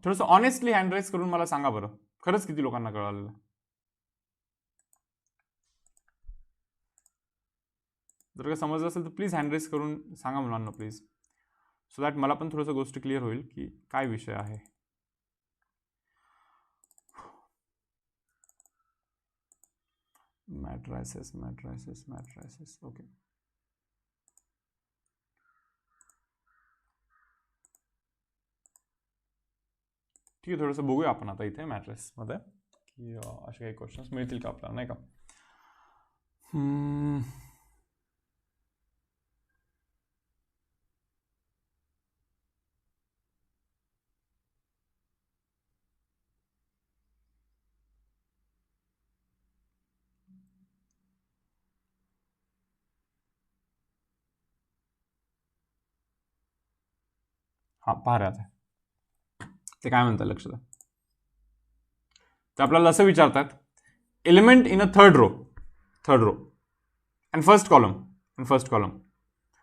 Speaker 1: थोडंसं ऑनेस्टली हँड राईज करून मला सांगा बरं, खरंच किती लोकांना कळालेलं? जर का समजलं असेल तर प्लीज हँड राईज करून सांगा मुलांना प्लीज, सो दॅट मला पण थोडंसं गोष्ट क्लिअर होईल की काय विषय आहे. मॅट्रायसिस ओके. ठीक आहे, थोडंसं बघूया आपण आता इथे मॅट्रिक्समध्ये की असे काही क्वेश्चन्स मिळतील का आपल्याला, नाही का? हा पहा रे, आता ते काय म्हणतात लक्ष द्या. तर आपल्याला असं विचारतात, element in a third row and first column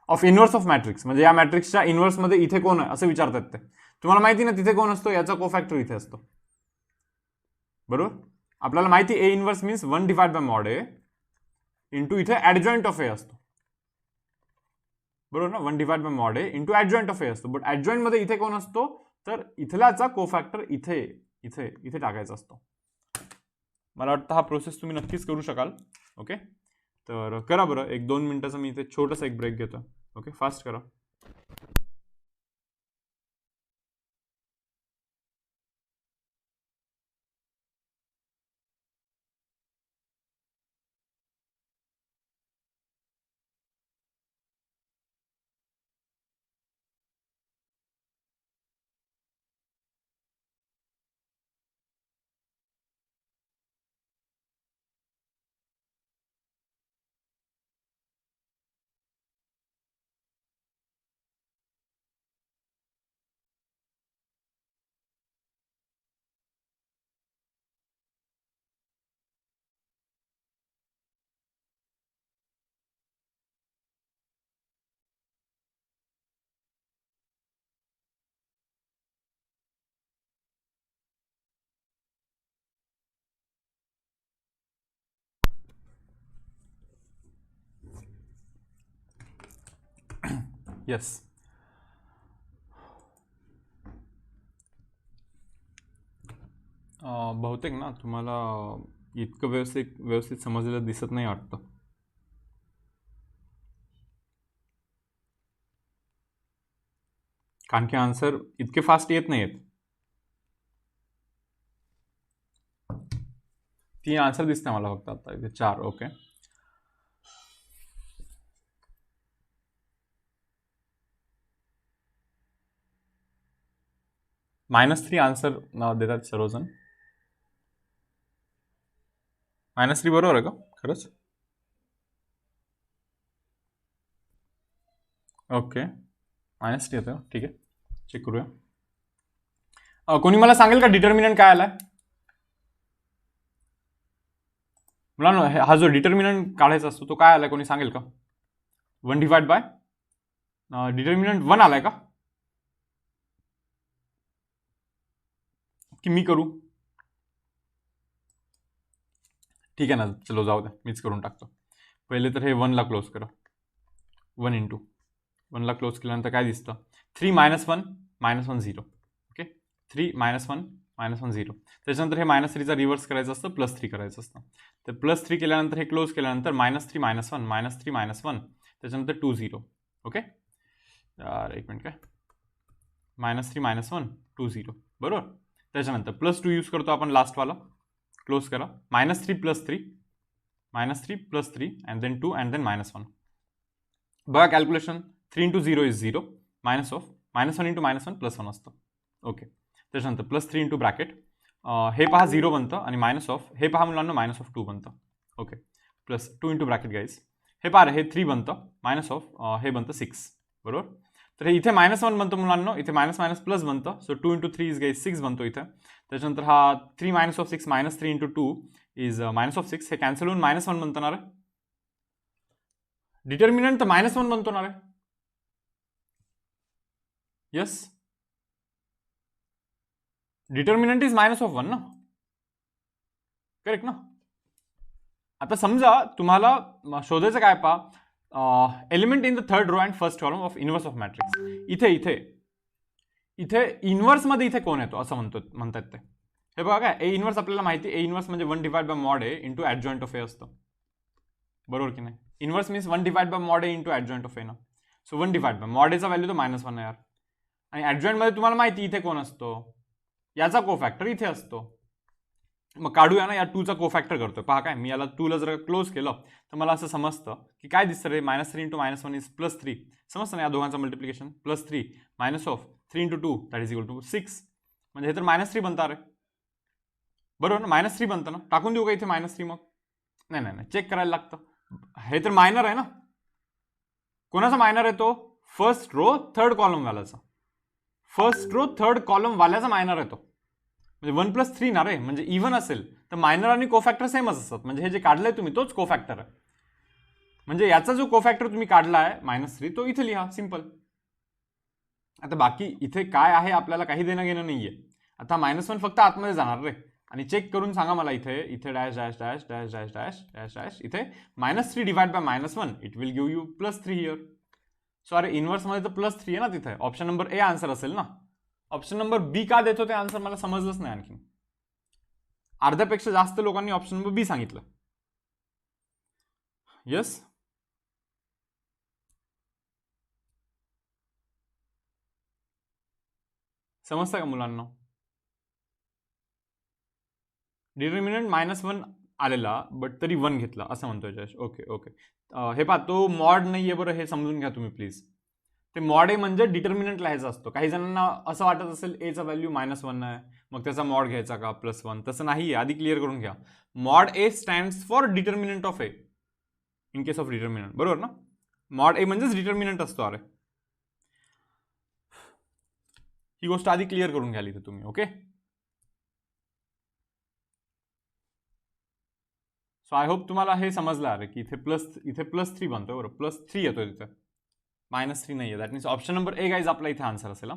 Speaker 1: of inverse of matrix, म्हणजे या मॅट्रिक्सच्या इन्व्हर्समध्ये इथे कोण आहे असं विचारतात ते. तुम्हाला माहिती ना तिथे कोण असतो, याचा कोफॅक्टर इथे असतो. बरोबर. आपल्याला माहिती A inverse means 1 divide by mod A into इथे ॲडजॉईंट ऑफ ए असतो. बरोबर ना, 1 divide by mod A into adjoint of A असतो. बट ॲडजॉईंट मध्ये इथे कोण असतो, तर इथल्याचा कोफॅक्टर इथे इथे इथे टाकायचा असतो. मला वाटतं हा प्रोसेस तुम्ही नक्कीच करू शकाल. ओके, तर करा बरं. 1-2 मिनिटाचा मी इथे छोटासा एक ब्रेक घेतो. ओके, फास्ट करा. येस, बहुतेक ना तुम्हाला इतकं व्यवस्थित समजलेलं दिसत नाही वाटतं. कारण की आन्सर इतके फास्ट येत नाहीत. 3 आन्सर दिसते मला फक्त आता इथे, 4. ओके, -3 आन्सर देतात सर्वजण. -3 बरोबर आहे का खरंच? ओके, -3 येतं. ठीक आहे, चेक करूया. कोणी मला सांगेल का डिटर्मिनंट काय आलाय? मला हा जो डिटर्मिनंट काढायचा असतो तो काय आलाय, कोणी सांगेल का? 1 डिवाइड बाय डिटर्मिनंट 1 आलाय का, की मी करू? ठीक आहे ना, चलो जाऊ द्या, मीच करून टाकतो. पहिले तर हे 1 ला क्लोज करा. 1 इंटू 1 ला क्लोज केल्यानंतर काय दिसतं, 3 -1 -1 0. ओके, 3 -1 -1 0. त्याच्यानंतर हे -3चा रिव्हर्स करायचं असतं, +3 करायचं असतं. तर +3 केल्यानंतर हे क्लोज केल्यानंतर -3 -1 -3 -1 त्याच्यानंतर 2 0. ओके, यार एक मिनिट, काय -3 -1 2 0 बरोबर. त्याच्यानंतर +2 यूज करतो आपण लास्टवाला, क्लोज करा. -3 +3 -3 अँड देन 2 अँड देन -1. बघा कॅल्क्युलेशन, 3 × 0 इज 0 -1 × -1 +1 असतं. ओके, त्याच्यानंतर +3 × ब्रॅकेट, हे पहा 0 बनतं आणि हे पहा मुलांना -2 बनतं. ओके, +2 × ब्रॅकेट गाईज, हे पहा हे 3 बनतं, हे बनतं 6 बरोबर. तर हे इथे -1 बनतं मुलांना, इथे -+ बनतं. सो 2 × 3 इज गाईज 6 बनतो इथे. त्याच्यानंतर हा 3 -6 -3 × 2 इज -6. हे कॅन्सल होऊन -1 बनतं ना रे. डिटर्मिनंट तर -1 बनतो ना रे. यस, डिटर्मिनंट इज -1 ना, करेक्ट ना. आता समजा तुम्हाला शोधायचं काय पहा, element in the third row and first column of inverse of matrix. इथे इथे इथे इन्व्हर्स मध्ये इथे कोण येतो असं म्हणतात ते. हे बघा काय, ए इन्व्हर्स आपल्याला माहिती, ए इन्व्हर्स म्हणजे 1/mod A into adjoint of A असतं, बरोबर की नाही. Inverse means 1/mod A into adjoint of A ना. सो 1/mod A चा व्हॅल्यू तर -1 आहे यार. आणि ॲडजॉइंट मध्ये तुम्हाला माहिती इथे कोण असतो, याचा कोफॅक्टर इथे असतो. मग काढूया ना, या 2चा कोफॅक्टर करतोय. पहा काय, मी याला 2ला जर क्लोज केलं तर मला असं समजतं की काय दिसतं रे, -3 × -1 इज +3. समजतं ना या दोघांचं multiplication, +3 -3 × 2 that is equal to 6. म्हणजे हे तर -3 बनतं रे, बरोबर ना. -3 बनतं ना, टाकून देऊ का इथे -3 मग? नाही नाही नाही, चेक करायला लागतं. हे तर मायनर आहे ना. कोणाचा मायनर आहे तो? फर्स्ट रो थर्ड कॉलम वाल्याचा. फर्स्ट रो थर्ड कॉलम वाल्याचा मायनर आहे तो. म्हणजे 1 + 3 ना रे, म्हणजे इव्हन असेल तर मायनर आणि कोफॅक्टर सेमच असतात. म्हणजे हे जे काढलंय तुम्ही तोच कोफॅक्टर आहे. म्हणजे याचा जो कोफॅक्टर तुम्ही काढला आहे -3 तो इथे लिहा, सिंपल. आता बाकी इथे काय आहे आपल्याला काही देणं घेणं नाहीये. आता -1 फक्त आतमध्ये जाणार रे. आणि चेक करून सांगा मला, इथे dash dash dash dash dash dash dash dash इथे -3 divide by -1 it will give you +3 here. So अरे इन्व्हर्स मध्ये तर +3 आहे ना तिथे. ऑप्शन नंबर ए आन्सर असेल ना. ऑप्शन नंबर बी का देतो ते आन्सर मला समजलंच नाही आणखी. अर्ध्यापेक्षा जास्त लोकांनी ऑप्शन नंबर बी सांगितलं. यस, समजतं का मुलांना? डिटर्मिनंट -1 आलेला बट तरी 1 घेतला असं म्हणतोय जश. ओके ओके, हे पहा तो मॉड नाहीये बरं, हे समजून घ्या तुम्ही प्लीज. ते मॉड ए म्हणजे डिटर्मिनंट लिहायचा असतो. काही जणांना असं वाटत असेल एचा व्हॅल्यू -1 आहे मग त्याचा मॉड घ्यायचा का +1, तसं नाहीये. आधी क्लिअर करून घ्या. Mod A stands for determinant of A in case of determinant, बरोबर ना. मॉड ए म्हणजेच डिटर्मिनंट असतो. अरे ही गोष्ट आधी क्लिअर करून घ्याल इथे तुम्ही. ओके, सो आय होप तुम्हाला हे समजलं आहे की इथे +3 बनतोय, बरोबर. +3 येतोय तिथे, -3 नाही आहे. That means option number A guys आपला इथे आन्सर असेल.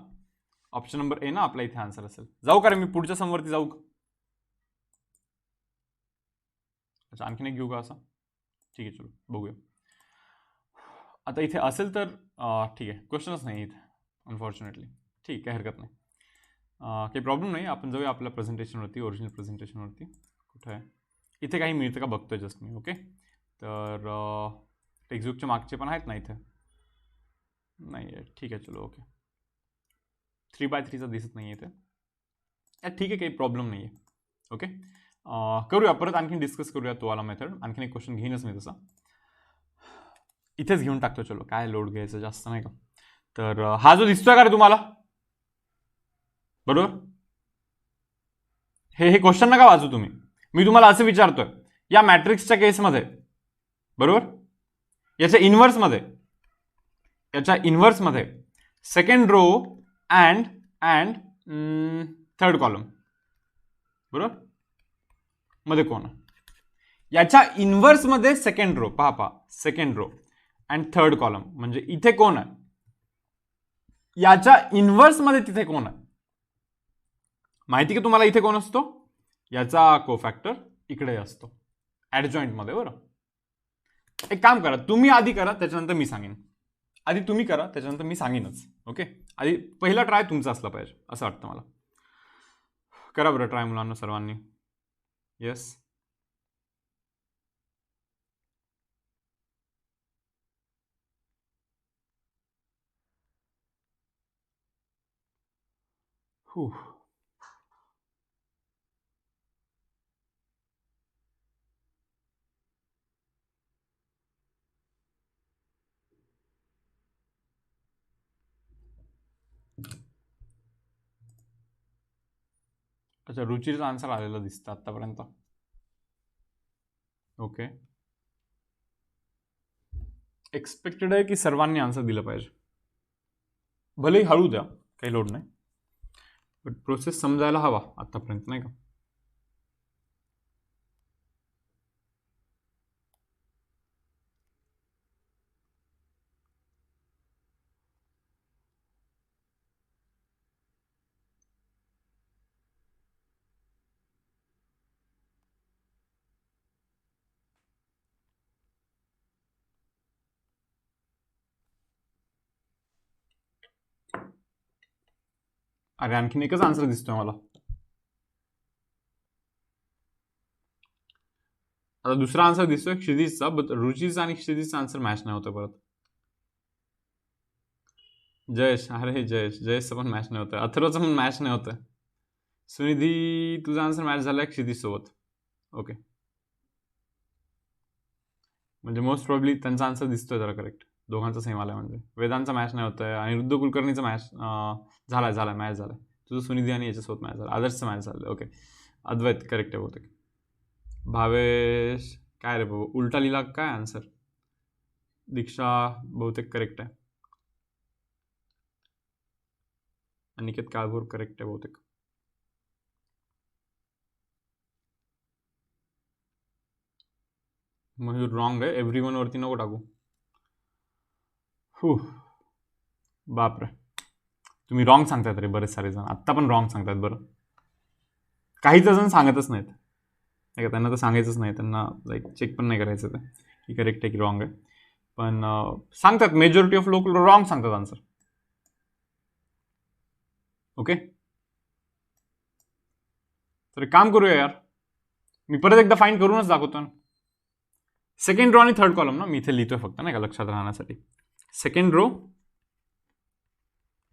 Speaker 1: ऑप्शन नंबर ए ना आपला इथे आन्सर असेल. जाऊ का रे मी पुढच्या समवरती जाऊ का? अच्छा, आणखीन एक घेऊ का असं? ठीक आहे, चलो बघूया. आता इथे असेल तर ठीक आहे, क्वेश्चनच नाही इथे अनफॉर्च्युनेटली. ठीक आहे, हरकत नाही, काही प्रॉब्लेम नाही. आपण जाऊया आपल्या प्रेझेंटेशनवरती, ओरिजिनल प्रेझेंटेशनवरती. कुठं आहे इथे, काही मिळतं का बघतोय जस्ट मी. ओके, तर टेक्स्टबुकच्या मागचे पण आहेत ना इथे, नाही आहे. ठीक आहे, चलो ओके. 3x3चा दिसत नाही इथे. ठीक आहे, काही प्रॉब्लेम नाही आहे. ओके, करूया परत आणखीन डिस्कस करूया तो वाला मेथड. आणखीन एक क्वेश्चन घेईनच मी तसा, इथेच घेऊन टाकतो. चलो, काय लोड घ्यायचं जास्त नाही का. तर हा जो दिसतोय का रे तुम्हाला, बरोबर, हे क्वेश्चन नका वाचू तुम्ही. मी तुम्हाला असं विचारतोय, या मॅट्रिक्सच्या केसमध्ये, बरोबर, याच्या इन्व्हर्समध्ये second row and third column, बरोबर, मध्ये कोण आहे? याच्या इन्व्हर्समध्ये सेकंड रो, पहा second row and third column म्हणजे इथे कोण आहे? याच्या इन्व्हर्समध्ये तिथे कोण आहे? माहिती का तुम्हाला इथे कोण असतो? याचा कोफॅक्टर इकडे असतो ऍडजॉइंट मध्ये, बरं. एक काम करा, तुम्ही आधी करा त्याच्यानंतर मी सांगेन. आधी तुम्ही करा, त्याच्यानंतर मी सांगेनच. ओके, आधी पहिला ट्राय तुमचा असला पाहिजे असं वाटतं मला. करा बरं ट्राय मुलांना सर्वांनी. येस, हू. अच्छा, रुचीचा आन्सर आलेला दिसतं आतापर्यंत. ओके, एक्सपेक्टेड आहे की सर्वांनी आन्सर दिलं पाहिजे. भलेही हळू द्या, काही लोड नाही, बट प्रोसेस समजायला हवा आतापर्यंत, नाही का? अरे आणखीन एकच आन्सर दिसतोय मला. आता दुसरा आन्सर दिसतोय क्षितिजचा, बट रुचीचा आणि क्षितिजचा आन्सर मॅच नाही होतं परत. जयेश, अरे जयेशचं पण मॅच नाही होतं, अथर्वचं पण मॅच नाही होतं. सुनिधी, तुझा आन्सर मॅच झालाय क्षितिज सोबत. ओके, म्हणजे मोस्ट प्रॉब्ली त्यांचा आन्सर दिसतोय जरा करेक्ट. दोघांचा सेम आलाय, म्हणजे वेदांचा मॅच नाही होतंय आणि रुद्र कुलकर्णीचा मॅच झालाय मॅच झालाय. तुझं सुनिधी आणि याच्यासोबत मॅच झाला, आदर्शचं मॅच झालं. ओके, अद्वैत करेक्ट आहे बहुतेक. भावेश, काय रे बाबा उलटा लिहिला काय आन्सर? दीक्षा बहुतेक करेक्ट आहे. अनिकेत काळभोर करेक्ट आहे बहुतेक. मयूर रॉंग आहे. एव्हरीवन वरती नको टाकू. हू, बापरे, तुम्ही रॉंग सांगतायत रे बरेच सारे जण, आत्ता पण रॉंग सांगतायत. बरं, काहीच जण सांगतच नाहीत, नाही का? त्यांना तर सांगायचंच नाही, त्यांना लाईक चेक पण नाही करायचं ते की करेक्ट आहे की रॉंग आहे. पण सांगतात, मेजॉरिटी ऑफ लोक रॉंग सांगतात आन्सर. ओके, तर एक काम करूया यार, मी परत एकदा फाईंड करूनच दाखवतो ना. सेकंड रो आणि थर्ड कॉलम ना, मी इथे लिहितोय फक्त, नाही का, लक्षात राहण्यासाठी. सेकंड रो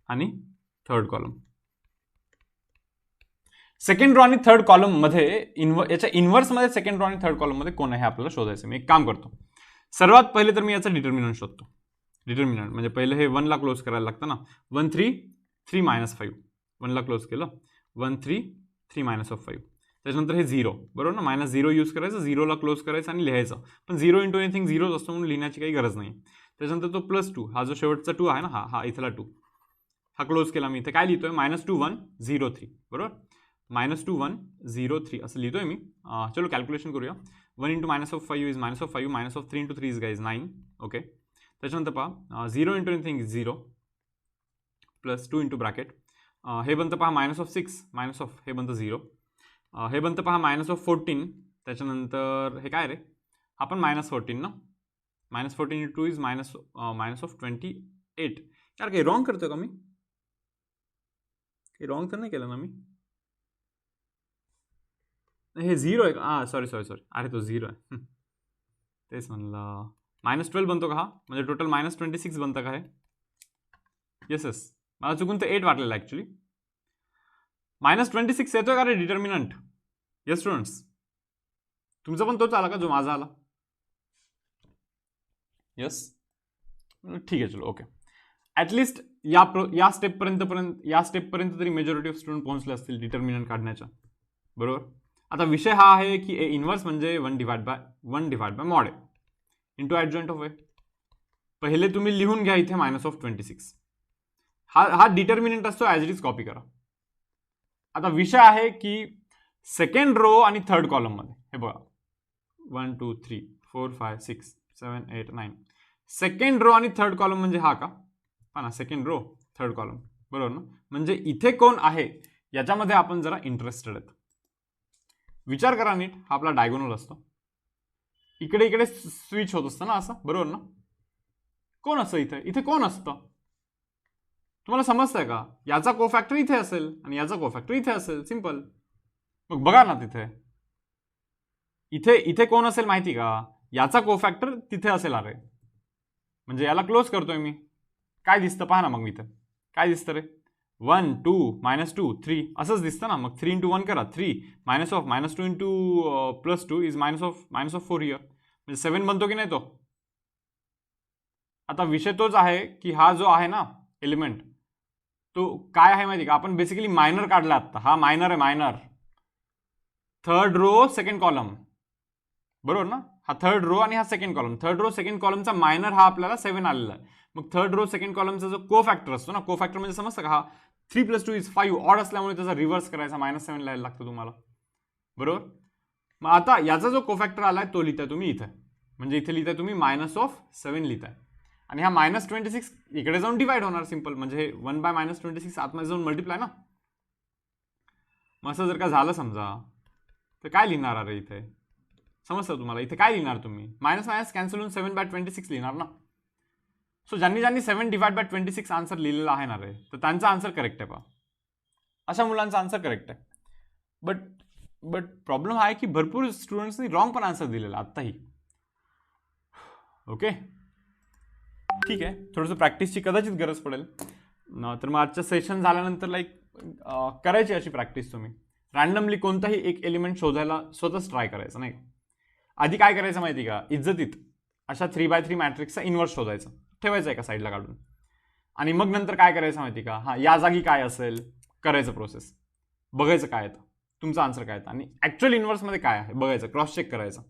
Speaker 1: आणि थर्ड कॉलम. सेकंड रो आणि थर्ड कॉलम मध्ये याच्या इन्व्हर्समध्ये सेकंड रो आणि थर्ड कॉलम मध्ये कोण आहे हे आपल्याला शोधायचं. मी एक काम करतो, सर्वात पहिले तर मी याचा डिटर्मिनंट शोधतो. डिटर्मिनंट म्हणजे पहिले हे 1 ला क्लोज करायला लागतं ना. 1 3 3 - 5, 1 ला क्लोज केलं. 1 3 3 - 5, त्याच्यानंतर हे 0, बरोबर ना. -0 यूज करायचं, 0 ला क्लोज करायचं आणि लिहायचं. पण 0 इंटू एनिथिंग 0 असतो म्हणून लिहिण्याची काही गरज नाही. त्याच्यानंतर तो +2, हा जो शेवटचा 2 आहे ना, हा इथला 2, हा क्लोज केला मी. इथे काय लिहितोय, -2 1 0 3, बरोबर. -2 1 0 3 असं लिहितोय मी. चलो कॅल्क्युलेशन करूया. 1 into -5 is -5, -3 into 3 is guys 9. Okay, त्याच्यानंतर पहा 0 इंटू एनिथिंग 0 +2 इंटू ब्रॅकेट, हे बनतं पहा -6 हे बनतं 0, हे बनतं पहा -14. त्याच्यानंतर हे काय रे, हा पण -14 ना. -14 इंटू 2 इज -28. यार काही रॉंग करतोय का मी? काही रॉंग तर नाही केलं ना मी? हे 0 आहे का? सॉरी, अरे तो 0 आहे. तेच म्हणलं. -12 बनतो का हा? म्हणजे टोटल -26 बनतं का हे? येस, मला चुकून तर 8 वाटलेलं ॲक्च्युली. -26 येतोय का रे डिटर्मिनंट? येस स्टुडंट्स, तुमचा पण तोच आला का जो माझा आला? येस, ठीक आहे, चलो ओके. ॲटलिस्ट या स्टेपपर्यंत तरी मेजॉरिटी ऑफ स्टुडंट पोहोचले असतील डिटर्मिनंट काढण्याच्या, बरोबर. आता विषय हा आहे की ए इन्व्हर्स म्हणजे 1 डिवाइड बाय मॉड आहे इंटू ॲडजॉइंट ऑफ ए. पहिले तुम्ही लिहून घ्या इथे -26. हा डिटर्मिनंट असतो, ॲज इट इज कॉपी करा. आता विषय आहे की सेकंड रो आणि थर्ड कॉलम मध्ये हे बघा, 1 2 3 4 5 6 7 8 9, सेकंड रो आणि थर्ड कॉलम म्हणजे हा का? हा ना, सेकंड रो थर्ड कॉलम, बरोबर ना. म्हणजे इथे कोण आहे याच्यामध्ये आपण जरा इंटरेस्टेड आहेत. विचार करा नीट, हा आपला डायगोनल असतो, इकडे स्विच होत असतं ना असं, बरोबर ना. कोण असतं इथे? इथे कोण असतं? तुम्हाला समजतंय का? याचा कोफॅक्टर इथे असेल आणि याचा कोफॅक्टर इथे असेल, सिंपल. मग बघा ना तिथे इथे इथे कोण असेल माहिती का? याचा कोफॅक्टर तिथे असेल. अरे म्हणजे याला क्लोज करतोय मी. काय दिसतं पहा ना मग इथे. काय दिसतं रे? 1 2 -2 3 असंच दिसतं ना. मग 3 × 1 करा 3 -2 इंटू +2 इज -4 हिअर. म्हणजे 7 बनतो की नाही तो? आता विषय तोच आहे की हा जो आहे ना एलिमेंट, तो काय आहे माहिती का? आपण बेसिकली मायनर काढला आता. हा मायनर आहे, minor. Third row second column, बरोबर ना? हा थर्ड रो आणि हा second column. Third row second कॉलमचा मायनर हा आपल्याला 7 आलेला आहे. मग थर्ड रो सेकंड कॉलमचा जो को फॅक्टर असतो ना, को फॅक्टर म्हणजे समजतं का? हा 3 + 2 = 5 ऑड असल्यामुळे त्याचा रिव्हर्स करायचा, -7 लिहायला लागतं तुम्हाला, बरोबर? मग आता याचा जो को फॅक्टर आलाय तो लिहिताय तुम्ही इथे. म्हणजे इथे लिहिताय तुम्ही -7 लिहिताय. आणि हा -26 इकडे जाऊन डिवाइड होणार, सिंपल. म्हणजे 1 / -26 आतमध्ये जाऊन मल्टिप्लाय ना. मग असं जर का झालं समजा, तर काय लिहिणार अरे इथे? समजतं तुम्हाला? इथे काय लिहिणार तुम्ही? मायनस कॅन्सल होऊन 7/26 लिहिणार ना. सो ज्यांनी 7/26 आन्सर लिहिलेला आहे ना रे, तर त्यांचा आन्सर करेक्ट आहे पहा. अशा मुलांचा आन्सर करेक्ट आहे. बट प्रॉब्लेम हा आहे की भरपूर स्टुडंट्सनी रॉंग पण आन्सर दिलेला आत्ताही. ओके, ठीक आहे. थोडंसं प्रॅक्टिसची कदाचित गरज पडेल. तर मग आजचं सेशन झाल्यानंतर करायची अशी प्रॅक्टिस तुम्ही. रॅन्डमली कोणताही एक एलिमेंट शोधायला स्वतःच ट्राय करायचं, नाही का? आधी काय करायचं माहिती का? इज्जतीत अशा 3x3 मॅट्रिक्सचा इन्व्हर्स शोधायचं, ठेवायचं एका साईडला काढून. आणि मग नंतर काय करायचं माहिती का? हा या जागी काय असेल करायचं प्रोसेस, बघायचं काय येतं, तुमचा आन्सर काय येतं, आणि ॲक्च्युअल इन्व्हर्समध्ये काय आहे बघायचं, क्रॉस चेक करायचं.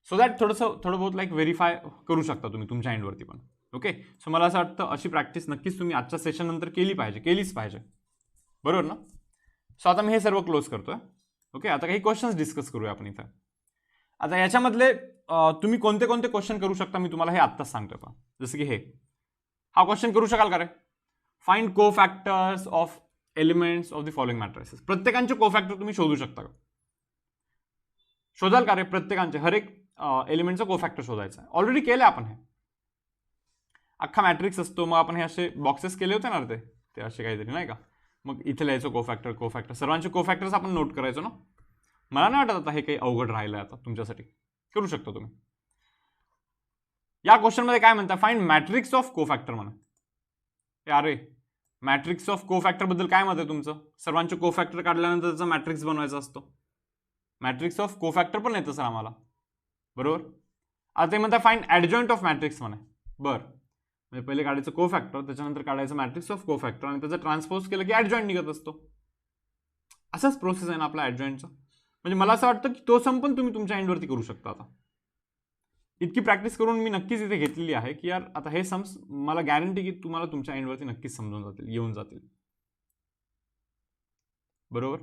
Speaker 1: सो दॅट थोडं बहुत व्हेरीफाय करू शकता तुम्ही तुमच्या एंडवरती पण. ओके, सो मला असं वाटतं अशी प्रॅक्टिस नक्कीच तुम्ही आजच्या सेशन नंतर केलीच पाहिजे, बरोबर ना? सो आता मी हे सर्व क्लोज करतोय. ओके, आता काही क्वेश्चन्स डिस्कस करूया आपण इथं. आता याच्यामधले तुम्ही कोणते कोणते क्वेश्चन करू शकता मी तुम्हाला हे आत्ताच सांगतोय पहा. जसं की हा क्वेश्चन करू शकाल का रे? Find cofactors of elements of the following matrices. प्रत्येकांचे को फॅक्टर तुम्ही शोधू शकता का? शोधाल का रे? प्रत्येकांचे हर एक एलिमेंटचा को फॅक्टर शोधायचा आहे. ऑलरेडी केलं आपण हे. अख्खा मॅट्रिक्स असतो, मग आपण हे असे बॉक्सेस केले होते ना ते असे काहीतरी, नाही का? मग इथे लिहायचो को फॅक्टर सर्वांचे को फॅक्टर्स आपण नोट करायचो ना. मला नाही वाटत आता हे काही अवघड राहिलंय आता तुमच्यासाठी. करू शकता तुम्ही. या क्वेश्चन मध्ये काय म्हणता? फाइंड मॅट्रिक्स ऑफ को फॅक्टर म्हणा. अरे मॅट्रिक्स ऑफ को फॅक्टर बद्दल काय मत आहे तुमचं? सर्वांचे को फॅक्टर काढल्यानंतर त्याचा मॅट्रिक्स बनवायचा असतो. मॅट्रिक्स ऑफ को फॅक्टर पण येतं सर आम्हाला, बरोबर? आता ते म्हणता फाइंड ॲडजॉइंट ऑफ मॅट्रिक्स म्हणा. बरं, म्हणजे पहिले काढायचं को फॅक्टर, त्याच्यानंतर काढायचं मॅट्रिक्स ऑफ को फॅक्टर, आणि त्याचा ट्रान्सपोज केलं की ॲडजॉइंट निघत असतो. असाच प्रोसेस आहे ना आपला ॲडजॉइंटचा. म्हणजे मला असं वाटतं की तो सम पण तुम्ही तुमच्या एंडवरती करू शकता. आता इतकी प्रॅक्टिस करून मी नक्कीच इथे घेतलेली आहे की यार आता हे सम्स मला गॅरंटी की तुम्हाला तुमच्या एंडवरती नक्कीच समजून जातील, येऊन जातील, बरोबर?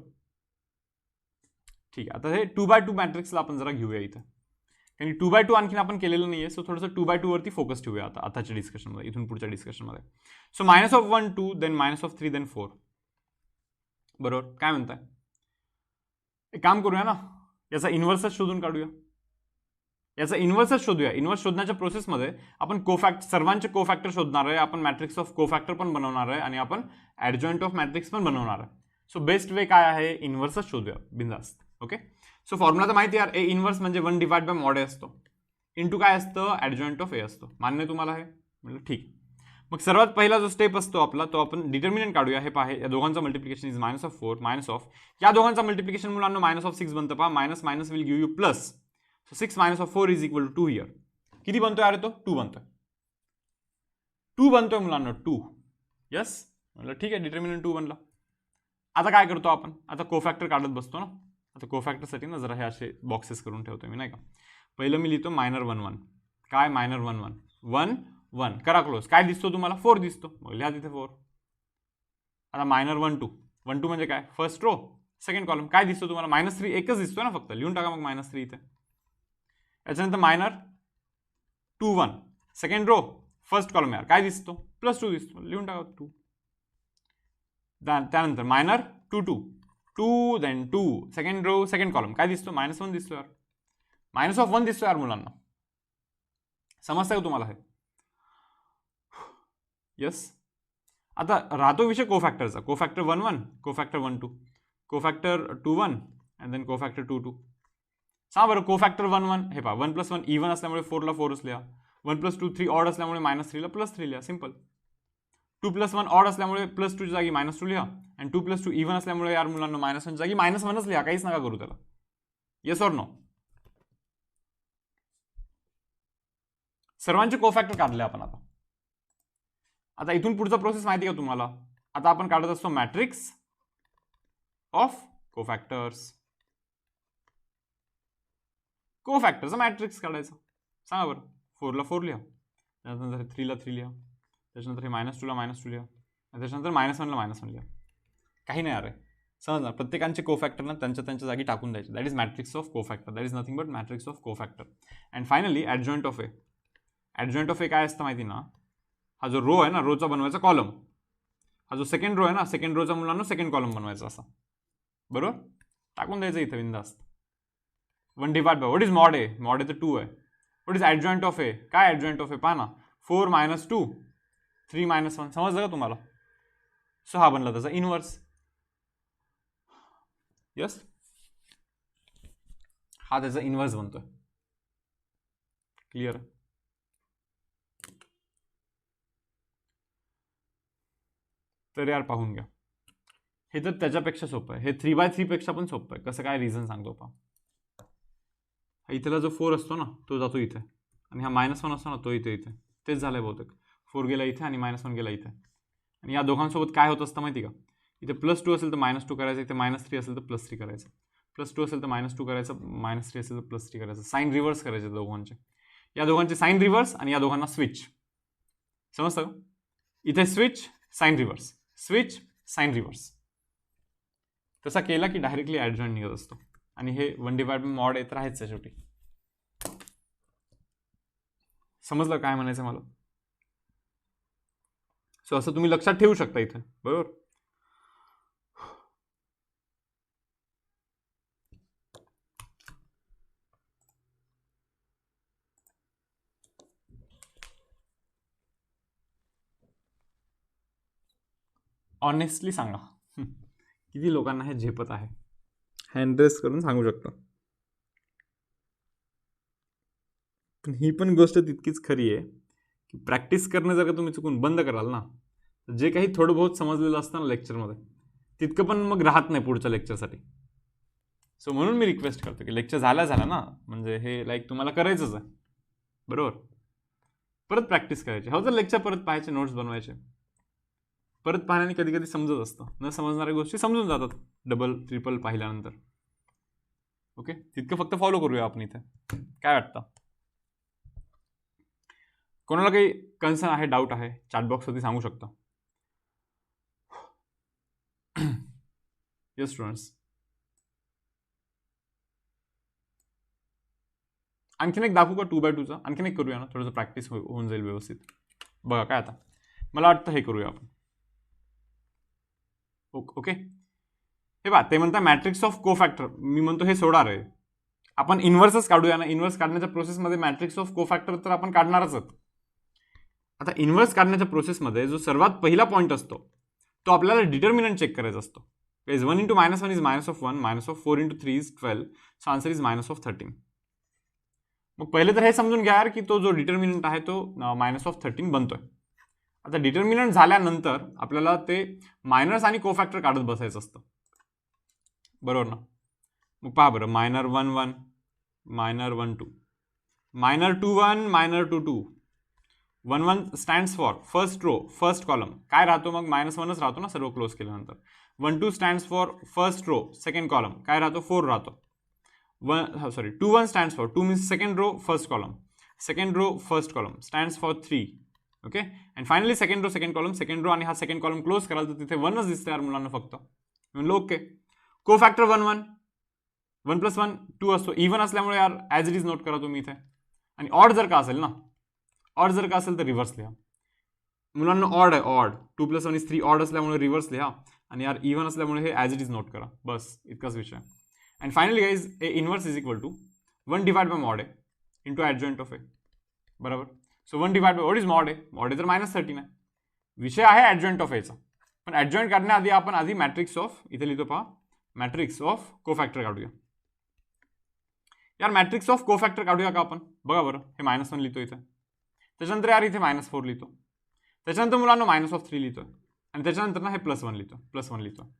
Speaker 1: ठीक आहे. आता हे 2x2 मॅट्रिक्सला आपण जरा घेऊया इथं, कारण 2x2 आणखीन आपण केलेलं नाहीये. सो थोडंसं 2x2 वरती फोकस ठेवूया आताच्या डिस्कशनमध्ये, इथून पुढच्या डिस्कशनमध्ये. सो -1 2 देन -3 देन 4, बरोबर? काय म्हणताय? एक काम करूया ना, याचा इन्व्हर्सच शोधून काढूया. इन्व्हर्स शोधण्याच्या प्रोसेसमध्ये आपण सर्वांचे को फॅक्टर शोधणार आहे, आपण मॅट्रिक्स ऑफ को फॅक्टर पण बनवणार आहे, आणि आपण ॲडजॉइंट ऑफ मॅट्रिक्स पण बनवणार आहे. सो बेस्ट वे काय आहे? इन्व्हर्सच शोधूया बिंदास्त. ओके, सो फॉर्म्युला तर माहिती आहे, ए इन्व्हर्स म्हणजे 1/mod A असतो, इंटू काय असतं? ॲडजॉइंट ऑफ ए असतो. मान्य तुम्हाला हे? म्हणजे ठीक. मग सर्वात पहिला जो स्टेप असतो आपला, तो आपण डिटर्मिनंट काढूया. हे पहा, या दोघांचा मल्टिप्लिकेशन इज -4 -ऑफ या दोघांचा मल्टिप्लिकेशन मुलांना -6 बनतं पहा. Minus will give you plus. So 6 - 4 is equal to 2 here. किती बनतोय अरे तो? 2 बनतोय. 2 बनतोय मुलांना, 2. यस, म्हटलं ठीक आहे, डिटर्मिनंट 2 बनला. आता काय करतो आपण? आता कोफॅक्टर काढत बसतो ना. आता कोफॅक्टरसाठी ना जरा हे असे बॉक्सेस करून ठेवतो मी, नाही का? पहिलं मी लिहितो -1 1. काय -1 1 1 करा क्लोज. काय दिसतो तुम्हाला? 4 दिसतो. मग लिहा तिथे 4. आता -1 2 1 2 म्हणजे काय? First row second column. काय दिसतो तुम्हाला? -3 एकच दिसतो ना फक्त. लिहून टाका मग -3 इथे. याच्यानंतर -2 1 सेकंड रो फर्स्ट कॉलम. यार काय दिसतो? +2 दिसतो. लिहून टाका 2. त्यानंतर -2 2 2 then 2 second row second column. काय दिसतो? -1 दिसतो यार. -1 दिसतो यार मुलांना. समजतं का तुम्हाला हे? यस. आता राहतो विषय कोफॅक्टरचा. कोफॅक्टर 1 1, कोफॅक्टर 1 2, कोफॅक्टर 2 1 अँड देन कोफॅक्टर 2 2. सांगा बरं, कोफॅक्टर 1 1 हे पहा 1 + 1 इव्हन असल्यामुळे 4ला 4च लिहा. 1 + 2 3 ऑड असल्यामुळे -3ला +3 लिहा. सिम्पल. 2 + 1 ऑड असल्यामुळे +2 च्या जागी -2 लिहा. आणि 2 + 2 इव्हन असल्यामुळे यार मुलांना -1 च्या जागी -1च लिहा. काहीच नका करू त्याला. Yes or no? सर्वांचे कोफॅक्टर काढले आपण आता. आता इथून पुढचा प्रोसेस माहिती का तुम्हाला? आता आपण काढत असतो मॅट्रिक्स ऑफ कोफॅक्टर्स. कोफॅक्टरचा मॅट्रिक्स काढायचा. सांगा बरं, 4ला 4 लिहा, त्याच्यानंतर 3ला 3 लिहा, त्याच्यानंतर -2ला -2 लिहा, त्याच्यानंतर -1ला -1 लिहा. काही नाही अरे, समजणार. प्रत्येकांचे कोफॅक्टर ना त्यांच्या जागी टाकून द्यायचे. That is matrix of cofactor. That is nothing but matrix of cofactor. And finally adjoint of A. Adjoint of A काय असतं माहिती ना? हा जो रो आहे ना, रोचा बनवायचा कॉलम. हा जो सेकंड रो आहे ना, सेकंड रोचा मुलांना सेकंड कॉलम बनवायचा असा. बरोबर? टाकून द्यायचं इथं बिंदास्त. 1 divide by what is mod A? Mod A तर 2 आहे. What is adjoint of A? काय ॲडजॉइंट ऑफ ए? पहा ना, 4 - 2 3 - 1. समजलं का तुम्हाला? सो हा बनला त्याचा इनवर्स. यस, हा त्याचा इनवर्स बनतोय. क्लिअर? तर यार पाहून घ्या, हे तर त्याच्यापेक्षा सोपं आहे. हे 3/3 पेक्षा पण सोपं आहे. कसं काय? रिझन सांगतो पहा. इथला जो 4 असतो ना, तो जातो इथे, आणि हा -1 असतो ना, तो इथे. तेच झालंय बहुतेक. 4 गेला इथे आणि -1 गेला इथे. आणि या दोघांसोबत काय होत असतं माहिती का? इथे +2 असेल तर -2 करायचं, इथे -3 असेल तर +3 करायचं, +2 असेल तर -2 करायचं, -3 असेल तर +3 करायचं. साईन रिव्हर्स करायचे दोघांचे. या दोघांचे साईन रिव्हर्स आणि या दोघांना स्विच. समजतं? इथे switch, sign reverse, switch, sign reverse. तसा केला की डायरेक्टली ॲडजॉइंट निघत असतो. आणि हे 1 डिवाइड बाय मॉड येत राहायचं आहे शेवटी. समजलं काय म्हणायचं मला? सो असं तुम्ही लक्षात ठेवू शकता इथे. बरोबर? ऑनेस्टली सांगा, किती लोकांना हे झेपत आहे? हँड रेस करून सांगू शकतो. पण ही पण गोष्ट तितकीच खरी आहे की प्रॅक्टिस करणं जर का तुम्ही चुकून बंद कराल ना, तर जे काही थोडं बहुत समजलेलं असतं ना लेक्चरमध्ये, तितकं पण मग राहत नाही पुढच्या लेक्चरसाठी. सो म्हणून मी रिक्वेस्ट करतो की लेक्चर झाला ना, म्हणजे हे लाईक तुम्हाला करायचंच आहे. बरोबर? परत प्रॅक्टिस करायची. हो, तर लेक्चर परत पाहायचे, नोट्स बनवायचे. परत पाहण्याने कधी कधी समजत असतं. न समजणाऱ्या गोष्टी समजून जातात डबल ट्रिपल पाहिल्यानंतर. ओके, तितकं फक्त फॉलो करूया आपण इथे. काय वाटतं? कोणाला काही कन्सर्न आहे, डाऊट आहे, चॅटबॉक्सवरती सांगू शकता. Yes students. आणखीन एक दाखवू का 2x2चा? आणखीन एक करूया ना, थोडंसं प्रॅक्टिस होऊन जाईल व्यवस्थित. बघा काय आता, मला वाटतं हे करूया आपण. ओके, हे बघा, ते म्हणता मॅट्रिक्स ऑफ कोफॅक्टर. मी म्हणतो हे सोडा रे, आपण इन्व्हर्सच काढूया ना. इन्व्हर्स काढण्याच्या प्रोसेसमध्ये मॅट्रिक्स ऑफ कोफॅक्टर तर आपण काढणारच आहोत. आता इन्व्हर्स काढण्याच्या प्रोसेसमध्ये जो सर्वात पहिला पॉईंट असतो तो आपल्याला डिटर्मिनंट चेक करायचा असतो. 1 × -1 is -1, -4 × 3 is 12, so answer is -13. मग पहिले तर हे समजून घ्या यार की तो जो डिटर्मिनंट आहे तो -13 बनतोय. आता डिटर्मिनंट झाल्यानंतर आपल्याला ते मायनर्स आणि कोफॅक्टर काढत बसायचं असतं. बरोबर ना? मग पहा बरं, -1 1, -1 2, -2 1, -2 2. 1 1 stands for first row, first column. काय राहतो मग? -1च राहतो ना सर्व क्लोज केल्यानंतर. 1 2 stands for first row, second column. काय राहतो? 4 राहतो. 2 1 stands for, 2 means second row first column, second row first column stands for 3. Okay, and finally second row second column, second row आणि हा सेकंड कॉलम क्लोज कराल तर तिथे 1च दिसते यार मुलांना फक्त. म्हणलं ओके. कोफॅक्टर 1 1, 1 + 1 2 असतो. इव्हन असल्यामुळे यार ॲज इट इज नोट करा तुम्ही इथे. आणि ऑड जर का असेल ना, ऑड जर का असेल तर रिव्हर्स लिहा. मुलांना ऑड आहे, ऑड 2 + 1 इज 3 ऑड असल्यामुळे रिव्हर्स लिहा. आणि यार इव्हन असल्यामुळे हे ॲज इट इज नोट करा. बस इतकाच विषय. And finally guys, A inverse is equal to 1 divide by mod A into adjoint of A. बरोबर? So 1 divide by what is mod A? Mod A तर -13 आहे. विषय आहे ॲडजॉइंट ऑफ एचा, पण ॲडजॉइंट काढण्याआधी आपण आधी मॅट्रिक्स ऑफ, इथे लिहितो पहा, मॅट्रिक्स ऑफ कोफॅक्टर काढूया. यार मॅट्रिक्स ऑफ कोफॅक्टर काढूया का आपण? बघा बरं, हे -1 लिहितो इथे, त्याच्यानंतर यार इथे -4 लिहितो, त्याच्यानंतर मुलांना -3 लिहितो, आणि त्याच्यानंतर ना हे +1 लिहितो.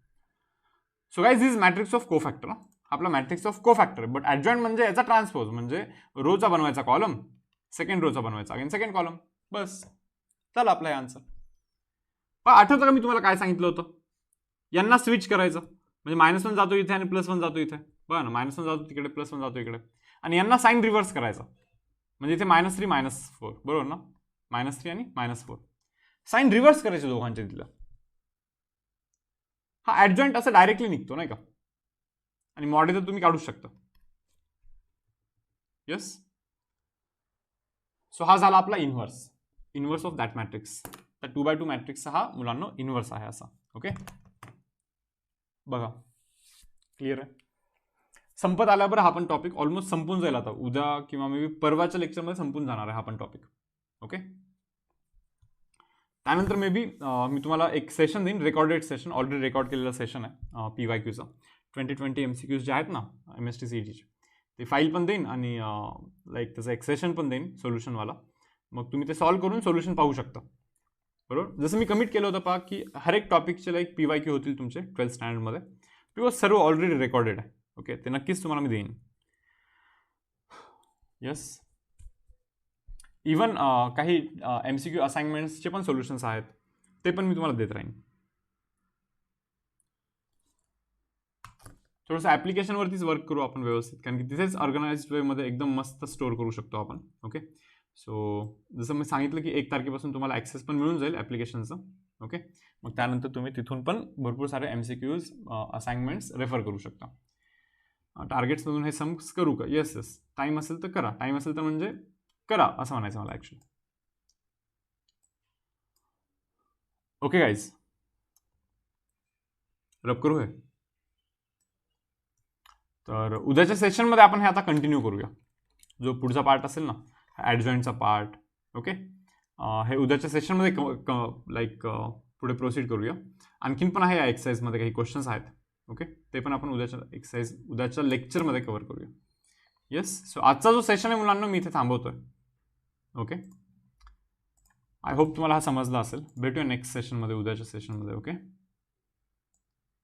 Speaker 1: So guys is matrix of cofactor. आपला मॅट्रिक्स ऑफ कोफॅक्टर आहे, बट ॲडजॉइंट म्हणजे याचा ट्रान्सपोज, म्हणजे रोचा बनवायचा कॉलम, सेकंड रोचा बनवायचा अगेन सेकंड कॉलम, बस. चला आपला हे आन्सर. पण आठवतं का मी तुम्हाला काय सांगितलं होतं? यांना स्विच करायचं, म्हणजे -1 जातो इथे आणि +1 जातो इथे, बघा ना, -1 जातो तिकडे, +1 जातो इकडे, आणि यांना साईन रिव्हर्स करायचा, म्हणजे इथे -3 -4, बरोबर ना, -3 आणि -4 साईन रिव्हर्स करायचे दोघांचे तिथलं. हा ॲडजॉइंट असं डायरेक्टली निघतो नाही का, आणि मॉडेल तर तुम्ही काढू शकता. येस. सो हा झाला आपला इन्व्हर्स ऑफ दॅट मॅट्रिक्स. तर 2x2 मॅट्रिक्सचा हा मुलांना इन्व्हर्स आहे असा. ओके, बघा क्लिअर आहे. संपत आल्याबरोबर हा पण टॉपिक ऑलमोस्ट संपून जाईल आता, उद्या किंवा मे बी परवाच्या लेक्चरमध्ये संपून जाणार आहे हा पण टॉपिक. ओके, त्यानंतर मे बी मी तुम्हाला एक सेशन देईन, रेकॉर्डेड सेशन, ऑलरेडी रेकॉर्ड केलेलं सेशन आहे PYQचा. 2020 MCQs जे आहेत ना MSTCETचे, ते फाईल पण देईन आणि लाईक त्याचं एक सेशन पण देईन सोल्युशनवाला. मग तुम्ही ते सॉल्व्ह करून सोल्युशन पाहू शकता. बरोबर, जसं मी कमिट केलं होतं पहा की हर एक टॉपिकचे लाईक PYQ होतील तुमचे 12th स्टँडर्डमध्ये, बिकॉज सर्व ऑलरेडी रेकॉर्डेड आहे. ओके, ते नक्कीच तुम्हाला मी देईन. येस, इवन काही MCQ असाइनमेंट्सचे पण सोल्युशन्स आहेत, ते पण मी तुम्हाला देत राहीन. थोडंसं ॲप्लिकेशनवरतीच वर्क करू आपण व्यवस्थित, कारण की तिथेच ऑर्गनाइज्ड वेमध्ये एकदम मस्त स्टोअर करू शकतो आपण. ओके, सो जसं मी सांगितलं की 1 तारखेपासून तुम्हाला ॲक्सेस पण मिळून जाईल ॲप्लिकेशनचं. ओके, मग त्यानंतर तुम्ही तिथून पण भरपूर सारे MCQs असाइनमेंट्स रेफर करू शकता. टार्गेट्समधून हे सम्स करू का? येस येस, टाईम असेल तर करा, टाईम असेल तर म्हणजे करा असं म्हणायचं मला ॲक्च्युली. ओके गाईज, रब करू हे. तर उद्याच्या सेशनमध्ये आपण हे आता कंटिन्यू करूया, जो पुढचा पार्ट असेल ना ॲडजॉइंटचा पार्ट. ओके, हे उद्याच्या सेशनमध्ये लाईक पुढे प्रोसीड करूया. आणखीन पण आहे या एक्सरसाइजमध्ये काही क्वेश्चन्स आहेत. ओके, ते पण आपण उद्याच्या लेक्चरमध्ये कव्हर करूया. येस, सो आजचा जो सेशन आहे मुलांना मी इथे थांबवतोय. ओके, आय होप तुम्हाला हा समजला असेल. भेटूया नेक्स्ट सेशनमध्ये, उद्याच्या सेशनमध्ये. ओके.